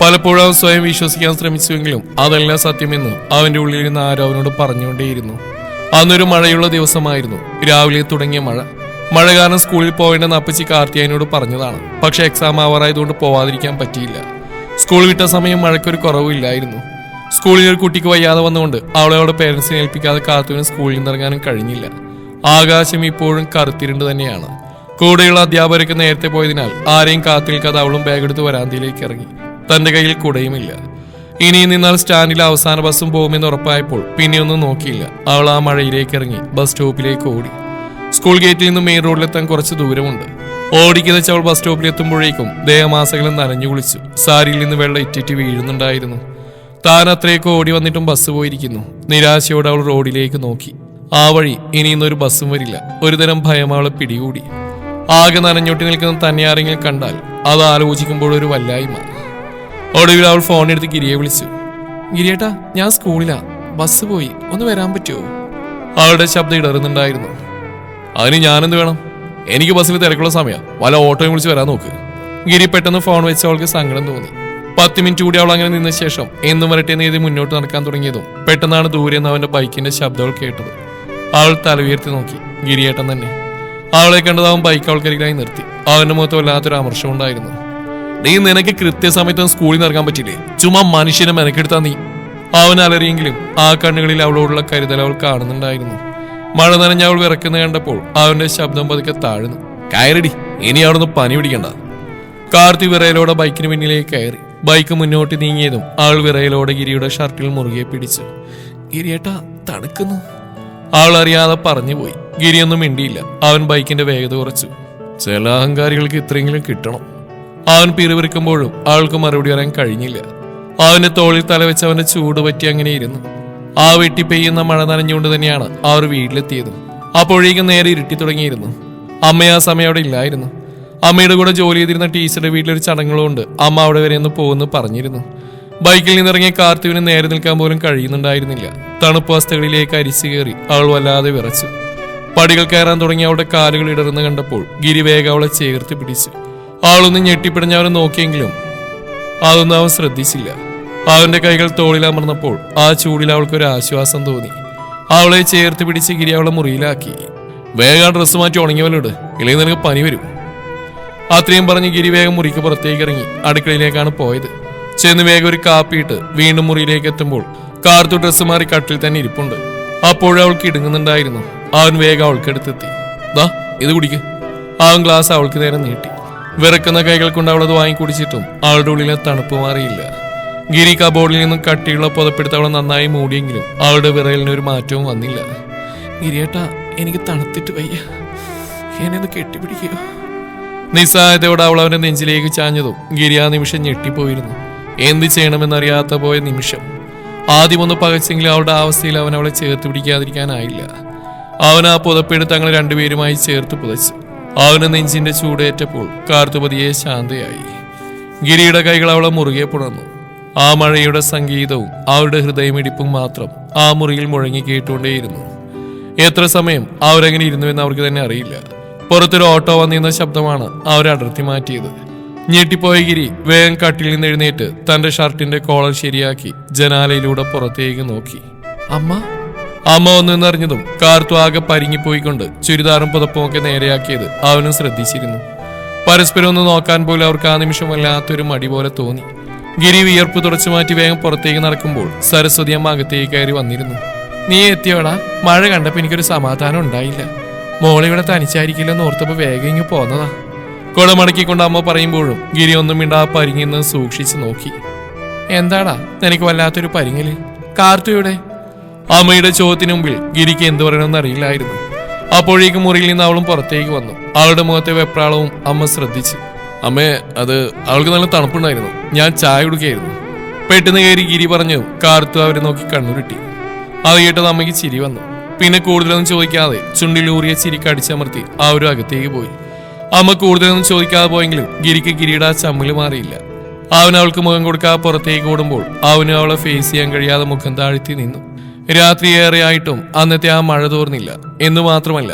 പലപ്പോഴും അവൻ സ്വയം വിശ്വസിക്കാൻ ശ്രമിച്ചുവെങ്കിലും അതെല്ലാം സത്യമെന്ന് അവന്റെ ഉള്ളിൽ നിന്ന് ആരോ അവനോട് പറഞ്ഞുകൊണ്ടേയിരുന്നു. അന്നൊരു മഴയുള്ള ദിവസമായിരുന്നു. രാവിലെ തുടങ്ങിയ മഴ. മഴ കാരണം സ്കൂളിൽ പോവേണ്ടെന്ന് അപ്പച്ചി കാർത്തിയായനോട് പറഞ്ഞതാണ്. പക്ഷെ എക്സാം ആവാറായതുകൊണ്ട് പോവാതിരിക്കാൻ പറ്റിയില്ല. സ്കൂൾ വിട്ട സമയം മഴയ്ക്കൊരു കുറവില്ലായിരുന്നു. സ്കൂളിൽ ഒരു കുട്ടിക്ക് വയ്യാതെ വന്നുകൊണ്ട് അവളെ പേരൻസിനെ ഏൽപ്പിക്കാതെ കാർത്തുവിന് സ്കൂളിൽ നിന്നിറങ്ങാനും കഴിഞ്ഞില്ല. ആകാശം ഇപ്പോഴും കറുത്തിരുണ്ട് തന്നെയാണ്. കൂടെയുള്ള അധ്യാപകരൊക്കെ നേരത്തെ പോയതിനാൽ ആരെയും കാത്തിരിക്കാതെ അവളും ബാഗെടുത്ത് വരാന്തയിലേക്ക് ഇറങ്ങി. തന്റെ കയ്യിൽ കുടയുമില്ല. ഇനി നിന്നാൽ സ്റ്റാൻഡിൽ അവസാന ബസ്സും പോകുമെന്ന് ഉറപ്പായപ്പോൾ പിന്നെയൊന്നും നോക്കിയില്ല. അവൾ ആ മഴയിലേക്ക് ഇറങ്ങി ബസ് സ്റ്റോപ്പിലേക്ക് ഓടി. സ്കൂൾ ഗേറ്റിൽ നിന്ന് മെയിൻ റോഡിലെത്താൻ കുറച്ച് ദൂരമുണ്ട്. ഓടിക്കിതച്ച് അവൾ ബസ് സ്റ്റോപ്പിലെത്തുമ്പോഴേക്കും ദേഹമാസകളും നനഞ്ഞു കുളിച്ചു. സാരിയിൽ നിന്ന് വെള്ളം ഇറ്റിറ്റ് വീഴുന്നുണ്ടായിരുന്നു. താൻ അത്രയൊക്കെ ഓടി വന്നിട്ടും ബസ് പോയിരിക്കുന്നു. നിരാശയോടെ അവൾ റോഡിലേക്ക് നോക്കി. ആ വഴി ഇനി ഇന്നൊരു ബസ്സും വരില്ല. ഒരുതരം ഭയം അവളെ പിടികൂടി. ആകെ നനഞ്ഞൊട്ടി നിൽക്കുന്ന തന്നെ ആരെങ്കിലും കണ്ടാൽ അത് ആലോചിക്കുമ്പോൾ ഒരു വല്ലായ്മ. ഒടുവിൽ അവൾ ഫോണെടുത്ത് ഗിരിയെ വിളിച്ചു. ഗിരിയേട്ടാ, ഞാൻ സ്കൂളിലാ, ബസ് പോയി, ഒന്ന് വരാൻ പറ്റുമോ? അവളുടെ ശബ്ദം ഇടറുന്നുണ്ടായിരുന്നു. അതിന് ഞാനെന്ത് വേണം? എനിക്ക് ബസ്സിൽ തിരക്കുള്ള സമയം, വല്ല ഓട്ടോയും വിളിച്ച് വരാൻ നോക്ക്. ഗിരി പെട്ടെന്ന് ഫോൺ വെച്ച് അവൾക്ക് സങ്കടം തോന്നി. 10 മിനിറ്റ് കൂടി അവൾ അങ്ങനെ നിന്ന ശേഷം എന്നും വരട്ടെ എന്ന് എഴുതി മുന്നോട്ട് നടക്കാൻ തുടങ്ങിയതും പെട്ടെന്നാണ് ദൂരെ നിന്ന് അവന്റെ ബൈക്കിന്റെ ശബ്ദം അവൾ കേട്ടത്. അവൾ തല ഉയർത്തി നോക്കി. ഗിരിയേട്ടൻ തന്നെ. അവളെ കണ്ടത് അവൻ ബൈക്ക് അവൾക്കരികിലായി നിർത്തി. അവന്റെ മുഖത്ത് വല്ലാത്തൊരു അമർഷം ഉണ്ടായിരുന്നു. നീ നിനക്ക് കൃത്യസമയത്തൊന്നും സ്കൂളിൽ നിന്ന് ഇറങ്ങാൻ പറ്റില്ലേ? ചുമ്മാ മനുഷ്യനെ മെനക്കെടുത്താ നീ. അവൻ അലറിയെങ്കിലും ആ കണ്ണുകളിൽ അവളോടുള്ള കരുതൽ അവൾ കാണുന്നുണ്ടായിരുന്നു. മഴ നനഞ്ഞ അവൾ വിറക്കുന്ന കണ്ടപ്പോൾ അവന്റെ ശബ്ദം പതുക്കെ താഴ്ന്നു. കയറിടി, ഇനി അവിടുന്ന് പനി പിടിക്കണ്ട. കാർത്തി വിറയലോടെ ബൈക്കിന് പിന്നിലേക്ക് കയറി. ബൈക്ക് മുന്നോട്ട് നീങ്ങിയതും അവൾ വിറയലോടെ ഗിരിയുടെ ഷർട്ടിൽ മുറുകെ പിടിച്ചു. ഗിരിയേട്ടാ, തണുക്കുന്നു. അവൾ അറിയാതെ പറഞ്ഞുപോയി. ഗിരിയൊന്നും മിണ്ടിയില്ല. അവൻ ബൈക്കിന്റെ വേഗത കുറച്ചു. ചില അഹങ്കാരികൾക്ക് ഇത്രയെങ്കിലും കിട്ടണം. അവൻ പിറുവിറുക്കുമ്പോഴും അവൾക്ക് മറുപടി പറയാൻ കഴിഞ്ഞില്ല. അവന്റെ തോളിൽ തലവെച്ച് അവന്റെ ചൂട് പറ്റി അങ്ങനെ ഇരുന്നു. ആ വെട്ടി പെയ്യുന്ന മഴ നനഞ്ഞുകൊണ്ട് തന്നെയാണ് അവർ വീട്ടിലെത്തിയതും. അപ്പോഴേക്കും നേരെ ഇരുട്ടി തുടങ്ങിയിരുന്നു. അമ്മ ആ സമയം അവിടെ ഇല്ലായിരുന്നു. അമ്മയുടെ കൂടെ ജോലി ചെയ്തിരുന്ന ടീച്ചറുടെ വീട്ടിലൊരു ചടങ്ങുകളുണ്ട്. അമ്മ അവിടെ വരെ ഒന്ന് പോകുന്നു പറഞ്ഞിരുന്നു. ബൈക്കിൽ നിന്നിറങ്ങിയ കാർത്തുവിന് നേരെ നിൽക്കാൻ പോലും കഴിയുന്നുണ്ടായിരുന്നില്ല. തണുപ്പ് വസ്തുക്കളിലേക്ക് അരിച്ചു കയറി അവൾ വല്ലാതെ വിറച്ചു. പടികൾ കയറാൻ തുടങ്ങി അവളുടെ കാലുകൾ ഇടർന്ന് കണ്ടപ്പോൾ ഗിരി വേഗം അവളെ ചേർത്ത് പിടിച്ചു. അവളൊന്ന് ഞെട്ടിപ്പിടിഞ്ഞ് അവനെ നോക്കിയെങ്കിലും അതൊന്നും അവൻ ശ്രദ്ധിച്ചില്ല. അവന്റെ കൈകൾ തോളിൽ അമർന്നപ്പോൾ ആ ചൂടിൽ അവൾക്കൊരു ആശ്വാസം തോന്നി. അവളെ ചേർത്ത് പിടിച്ച് ഗിരി അവളെ മുറിയിലാക്കി. വേഗം ഡ്രസ്സ് മാറ്റി ഉണങ്ങിയവലോട്, ഇല്ലെങ്കിൽ നിനക്ക് പനി വരും. അത്രയും പറഞ്ഞ് ഗിരി വേഗം മുറിക്ക് പുറത്തേക്ക് ഇറങ്ങി അടുക്കളയിലേക്കാണ് പോയത്. ചെന്ന് വേഗം ഒരു കാപ്പിയിട്ട് വീണ്ടും മുറിയിലേക്ക് എത്തുമ്പോൾ കാർത്തു ഡ്രസ്സ് മാറി കട്ടിൽ തന്നെ ഇരിപ്പുണ്ട്. അപ്പോഴും അവൾക്ക് ഇടുങ്ങുന്നുണ്ടായിരുന്നു. അവൻ വേഗം അവൾക്കെടുത്തെത്തി. ദാ ഇത് കുടിക്ക്. അവൻ ഗ്ലാസ് അവൾക്ക് നേരെ നീട്ടി. വിറക്കുന്ന കൈകൾ കൊണ്ട് അവളത് വാങ്ങിക്കുടിച്ചിട്ടും അവളുടെ ഉള്ളിലെ തണുപ്പ് മാറിയില്ല. ഗിരി കബോർഡിൽ നിന്നും കട്ടിയുള്ള പുതപ്പെടുത്ത് അവളെ നന്നായി മൂടിയെങ്കിലും അവളുടെ വിറയലിന് ഒരു മാറ്റവും വന്നില്ല. ഗിരിയേട്ടാ, എനിക്ക് തണുത്തിട്ട് വയ്യ, എന്നെ ഒന്ന് കെട്ടിപ്പിടിക്കുക. നിസ്സഹായതയോടെ അവൾ അവന്റെ നെഞ്ചിലേക്ക് ചാഞ്ഞതും ഗിരി ആ നിമിഷം ഞെട്ടിപ്പോയിരുന്നു. എന്ത് ചെയ്യണമെന്നറിയാത്ത പോയ നിമിഷം. ആദ്യമൊന്ന് പകച്ചെങ്കിലും അവളുടെ അവസ്ഥയിൽ അവൻ അവളെ ചേർത്ത് പിടിക്കാതിരിക്കാനായില്ല. അവൻ ആ പുതപ്പെടുത്ത് തങ്ങൾ രണ്ടുപേരുമായി ചേർത്ത് പുതച്ചു. അവന് നെഞ്ചിന്റെ ചൂടേറ്റപ്പോൾ കാർത്തുപതിയെ ശാന്തയായി. ഗിരിയുടെ കൈകൾ അവളെ മുറുകെ പുണർന്നു. ആ മഴയുടെ സംഗീതവും അവരുടെ ഹൃദയമിടിപ്പും മാത്രം ആ മുറിയിൽ മുഴങ്ങി കേട്ടുകൊണ്ടേയിരുന്നു. എത്ര സമയം അവരങ്ങനെ ഇരുന്നുവെന്ന് അവർക്ക് തന്നെ അറിയില്ല. പുറത്തൊരു ഓട്ടോ വന്നിരുന്ന ശബ്ദമാണ് അവരെ അടർത്തി മാറ്റിയത്. ഞെട്ടിപ്പോയ ഗിരി വേഗം കട്ടിൽ നിന്ന് എഴുന്നേറ്റ് തന്റെ ഷർട്ടിന്റെ കോളർ ശരിയാക്കി ജനാലയിലൂടെ പുറത്തേക്ക് നോക്കി. അമ്മ ഒന്നെന്നറിഞ്ഞതും കാർത്തു ആകെ പരിങ്ങിപ്പോയിക്കൊണ്ട് ചുരിദാറും പുതപ്പും ഒക്കെ നേരെയാക്കിയത് അവനും ശ്രദ്ധിച്ചിരുന്നു. പരസ്പരം ഒന്ന് നോക്കാൻ പോലും അവർക്ക് ആ നിമിഷം വല്ലാത്തൊരു മടി പോലെ തോന്നി. ഗിരി വിയർപ്പ് തുടച്ചു മാറ്റി വേഗം പുറത്തേക്ക് നടക്കുമ്പോൾ സരസ്വതി അമ്മ അകത്തേക്ക് കയറി വന്നിരുന്നു. നീ എത്തിയോടാ? മഴ കണ്ടപ്പോ എനിക്കൊരു സമാധാനം ഉണ്ടായില്ല. മോളിവിടെ തനിച്ചായിരിക്കില്ലെന്ന് ഓർത്തപ്പോ വേഗം ഇങ്ങ് പോന്നതാ. കുടമടക്കിക്കൊണ്ട് അമ്മ പറയുമ്പോഴും ഗിരി ഒന്നും മിണ്ടാ പരിങ്ങിന്ന് സൂക്ഷിച്ചു നോക്കി. എന്താടാ നിനക്ക് വല്ലാത്തൊരു പരിങ്ങല്? കാർത്തുയുടെ അമ്മയുടെ ചോദ്യത്തിന് മുമ്പിൽ ഗിരിക്ക് എന്തു പറയണമെന്ന് അറിയില്ലായിരുന്നു. അപ്പോഴേക്കും മുറിയിൽ നിന്ന് അവളും പുറത്തേക്ക് വന്നു. അവളുടെ മുഖത്തെ വെപ്രാളവും അമ്മ ശ്രദ്ധിച്ചു. അമ്മേ, അത് അവൾക്ക് നല്ല തണുപ്പുണ്ടായിരുന്നു. ഞാൻ ചായ കുടിക്കായിരുന്നു. പെട്ടെന്ന് കയറി ഗിരി പറഞ്ഞു. കാർത്തു അവരെ നോക്കി കണ്ണുരുട്ടി. അത് കേട്ടത് അമ്മയ്ക്ക് ചിരി വന്നു. പിന്നെ കൂടുതലൊന്നും ചോദിക്കാതെ ചുണ്ടിലൂറിയ ചിരിക്ക് അടിച്ചമർത്തി അവരും അകത്തേക്ക് പോയി. അമ്മ കൂടുതലൊന്നും ചോദിക്കാതെ പോയെങ്കിലും ഗിരിക്ക് ഗിരിയുടെ ആ ചമ്മല് മാറിയില്ല. അവൻ അവൾക്ക് മുഖം കൊടുക്കാതെ പുറത്തേക്ക് ഓടുമ്പോൾ അവന് അവളെ ഫേസ് ചെയ്യാൻ കഴിയാതെ മുഖം താഴ്ത്തി നിന്നു. രാത്രി ഏറെയായിട്ടും അന്നത്തെ ആ മഴ തോർന്നില്ല. എന്ന് മാത്രമല്ല,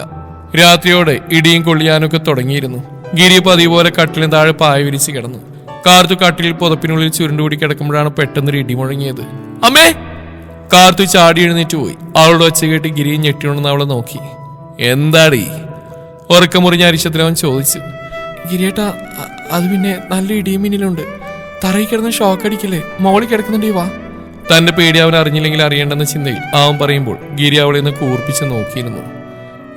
രാത്രിയോടെ ഇടിയും കൊള്ളിയാനൊക്കെ തുടങ്ങിയിരുന്നു. ഗിരി പതിവ് പോലെ കട്ടിലിന് താഴെ പായ വിരിച്ച് കിടന്നു. കാർത്തു കട്ടിലിൽ പുതപ്പിനുള്ളിൽ ചുരുണ്ടുകൂടി കിടക്കുമ്പോഴാണ് പെട്ടെന്നൊരു ഇടി മുഴങ്ങിയത്. അമ്മേ! കാർത്തു ചാടി എഴുന്നേറ്റ് പോയി. അവളുടെ ഒച്ച കേട്ട് ഗിരി ഞെട്ടിയുണ്ടെന്ന് അവളെ നോക്കി. എന്താടി? ഉറക്കമുറിഞ്ഞ അരിശത്തിൽ അവൻ ചോദിച്ചു. ഗിരിയേട്ടാ, അത് പിന്നെ നല്ല ഇടിയും മിന്നലുണ്ട്. തറയിൽ കിടന്ന് ഷോക്ക് അടിക്കല്ലേ? മോളിൽ കിടക്കുന്നുണ്ടേ വാ. തന്റെ പേടി അവൻ അറിഞ്ഞില്ലെങ്കിൽ അറിയേണ്ടെന്ന ചിന്തയിൽ അവൻ പറയുമ്പോൾ ഗിരി അവളെ നിന്ന് കൂർപ്പിച്ച് നോക്കിയിരുന്നു.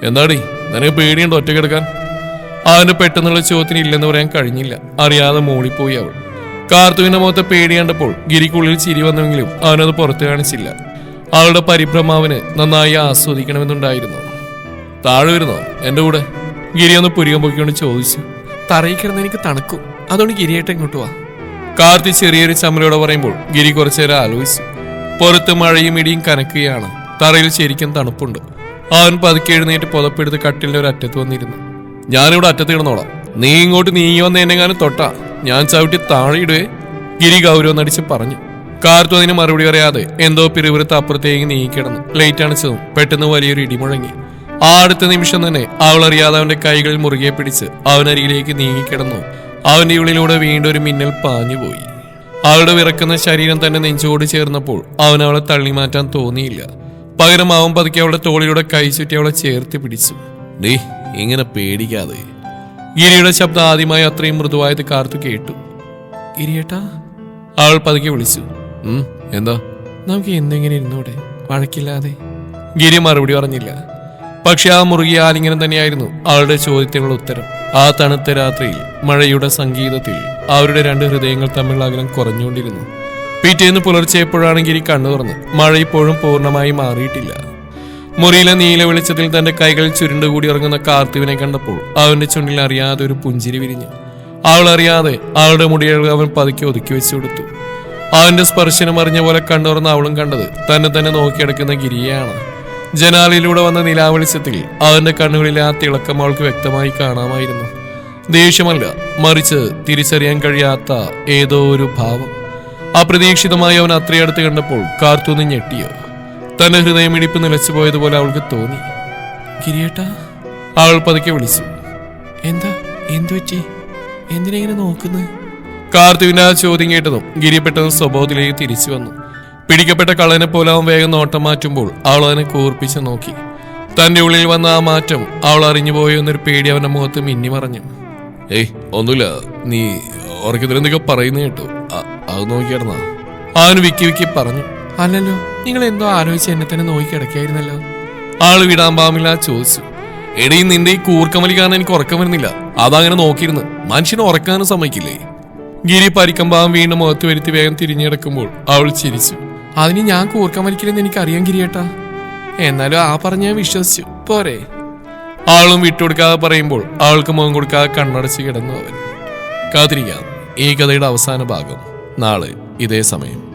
എന്താടി, നിനക്ക് പേടിയുണ്ടോ ഒറ്റ കിടക്കാൻ? അവന് പെട്ടെന്നുള്ള ചോദ്യത്തിന് ഇല്ലെന്ന് പറയാൻ കഴിഞ്ഞില്ല. അറിയാതെ മൂളിപ്പോയി അവൾ. കാർത്തുവിന്റെ മുഖത്തെ പേടി കണ്ടപ്പോൾ ഗിരിക്കുള്ളിൽ ചിരി വന്നുവെങ്കിലും അവനത് പുറത്തു കാണിച്ചില്ല. അവളുടെ പരിഭ്രമം അവന് നന്നായി ആസ്വദിക്കണമെന്നുണ്ടായിരുന്നു. താഴെ വരുന്നോ എന്റെ കൂടെ? ഗിരി ഒന്ന് പുരികം പൊക്കിക്കൊണ്ട് ചോദിച്ചു. തറയിൽ കിടന്ന് എനിക്ക് തണുക്കും, അതുകൊണ്ട് ഗിരിയേട്ടൻ ഇങ്ങോട്ട് വാ. കാർത്തി ചെറിയൊരു ചമ്മലോടെ പറയുമ്പോൾ ഗിരി കുറച്ചേരം ആലോചിച്ചു. പുറത്ത് മഴയും ഇടിയും കനക്കുകയാണ്. തറയിൽ ശരിക്കും തണുപ്പുണ്ട്. അവൻ പതുക്കെ എഴുന്നേറ്റ് പുതപ്പെടുത്ത് കട്ടിലിന്റെ ഒരു അറ്റത്ത് വന്നിരുന്നു. ഞാനിവിടെ അറ്റത്ത് കിടന്നോളാം. നീ ഇങ്ങോട്ട് നീങ്ങി വന്ന എന്നെങ്ങാനും തൊട്ടാ ഞാൻ ചവിട്ടി താഴെ ഇടുവേ. ഗിരി ഗൗരവം നടിച്ച് പറഞ്ഞു. കാർത്തു അതിന് മറുപടി പറയാതെ എന്തോ പിറുപിറുത്ത് അപ്പുറത്തേക്ക് നീങ്ങിക്കിടന്നു. ലൈറ്റ് അണച്ചതും പെട്ടെന്ന് വലിയൊരു ഇടി മുഴങ്ങി. ആ അടുത്ത നിമിഷം തന്നെ അവൾ അറിയാതെ അവന്റെ കൈകളിൽ മുറുകെ പിടിച്ച് അവനരികിലേക്ക് നീങ്ങിക്കിടന്നു. അവന്റെ ഉള്ളിലൂടെ വീണ്ടും ഒരു മിന്നൽ പാഞ്ഞുപോയി. അവളുടെ വിറക്കുന്ന ശരീരം തന്നെ നെഞ്ചോട് ചേർന്നപ്പോൾ അവൻ അവളെ തള്ളി മാറ്റാൻ തോന്നിയില്ല. പകരം അവൻ പതുക്കെ അവളുടെ തോളിലൂടെ കൈ ചുറ്റി അവളെ ചേർത്ത് പിടിച്ചു. നീ ഇങ്ങനെ പേടിക്കാതെ. ഗിരിയുടെ ശബ്ദം ആദ്യമായി അത്രയും മൃദുവായത് കാർത്തു കേട്ടു. ഗിരിയേട്ടാ, അവൾ പതുക്കെ വിളിച്ചു. എന്താ? നമുക്ക് എന്തെങ്ങനെ ഇരുന്നൂടെ, വഴക്കില്ലാതെ? ഗിരി മറുപടി പറഞ്ഞില്ല. പക്ഷെ ആ മുറുകിയ ആലിംഗനം തന്നെയായിരുന്നു അവളുടെ ചോദ്യത്തിനുള്ള ഉത്തരം. ആ തണുത്ത രാത്രിയിൽ മഴയുടെ സംഗീതത്തിൽ അവരുടെ രണ്ട് ഹൃദയങ്ങൾ തമ്മിലുള്ള അകലം കുറഞ്ഞുകൊണ്ടിരുന്നു. പിറ്റേന്ന് പുലർച്ചെപ്പോഴാണ് ഗിരി കണ്ണു തുറന്ന്. മഴ ഇപ്പോഴും പൂർണ്ണമായി മാറിയിട്ടില്ല. മുറിയിലെ നീല വെളിച്ചത്തിൽ തന്റെ കൈകൾ ചുരുണ്ടുകൂടി ഇറങ്ങുന്ന കാർത്തുവിനെ കണ്ടപ്പോൾ അവന്റെ ചുണ്ടിൽ അറിയാതെ ഒരു പുഞ്ചിരി വിരിഞ്ഞു. അവൾ അറിയാതെ അവളുടെ മുടികൾ അവൻ പതുക്കെ ഒതുക്കി വെച്ചു കൊടുത്തു. അവന്റെ സ്പർശനം അറിഞ്ഞ പോലെ കണ്ടുറന്ന് അവളും കണ്ടത് തന്നെ നോക്കിയെടുക്കുന്ന ഗിരിയെയാണ്. ജനാലയിലൂടെ വന്ന നിലാവെളിച്ചത്തിൽ അവന്റെ കണ്ണുകളിലെ ആ തിളക്കം അവൾക്ക് വ്യക്തമായി കാണാമായിരുന്നു. ദേഷ്യമല്ല, മറിച്ച് തിരിച്ചറിയാൻ കഴിയാത്ത ഏതോ ഒരു ഭാവം. അപ്രതീക്ഷിതമായി അവൻ അത്രയടുത്ത് കണ്ടപ്പോൾ കാർത്തു ഞെട്ടിയോ. തന്റെ ഹൃദയമിടിപ്പ് നിലച്ചു പോയതുപോലെ അവൾക്ക് തോന്നി. ഗിരിയേട്ടാ, അവൾ പതുക്കെ വിളിച്ചു. എന്താ, എന്തു പറ്റി? എന്തിനെങ്ങനെ നോക്കുന്നത്? കാർത്തുവിന്റെ ആ ചോദ്യം കേട്ടതും ഗിരി പെട്ടെന്ന് സ്വബോധത്തിലേക്ക് തിരിച്ചു വന്നു. പിടിക്കപ്പെട്ട കള്ളനെ പോലെ അവൻ വേഗം നോട്ടം മാറ്റുമ്പോൾ അവൾ അതിനെ കൂർപ്പിച്ച് നോക്കി. തന്റെ ഉള്ളിൽ വന്ന ആ മാറ്റം അവൾ അറിഞ്ഞു പോയോ എന്നൊരു പേടി അവന്റെ മുഖത്ത് മിന്നി മറഞ്ഞു. ഒന്നുമില്ല, നീ ഉറക്കത്തിലെന്തൊക്കെ പറയുന്ന കേട്ടു. അത് നോക്കിയായിരുന്നാ? അവൻ വിക്കി പറഞ്ഞു. അല്ലല്ലോ, നിങ്ങൾ എന്തോ ആലോചിച്ച് എന്നെ തന്നെ നോക്കി കിടക്കായിരുന്നല്ലോ. ആള് വിടാൻ പാമില്ല ചോദിച്ചു. എടീ, നിന്റെ ഈ കൂർക്കമലി കാരണം എനിക്ക് ഉറക്കം വരുന്നില്ല. അതങ്ങനെ നോക്കിയിരുന്നു. മനുഷ്യനെ ഉറക്കാനും സമ്മതിക്കില്ലേ? ഗിരി പരിക്കമ്പാവം വീണ്ടും മുഖത്ത് വരുത്തി വേഗം തിരിഞ്ഞെടുക്കുമ്പോൾ അവൾ ചിരിച്ചു. അതിന് ഞാൻ കൂർക്കം വലിക്കില്ലെന്ന് എനിക്കറിയാം ഗിരിയേട്ടാ. എന്നാലും ആ പറഞ്ഞ വിശ്വസിച്ചു പോരെ? ആളും വിട്ടുകൊടുക്കാതെ പറയുമ്പോൾ ആൾക്ക് മുഖം കൊടുക്കാതെ കണ്ണടച്ച് കിടന്നു അവൻ. കാത്തിരിക്കാം ഈ കഥയുടെ അവസാന ഭാഗം നാളെ ഇതേ സമയം.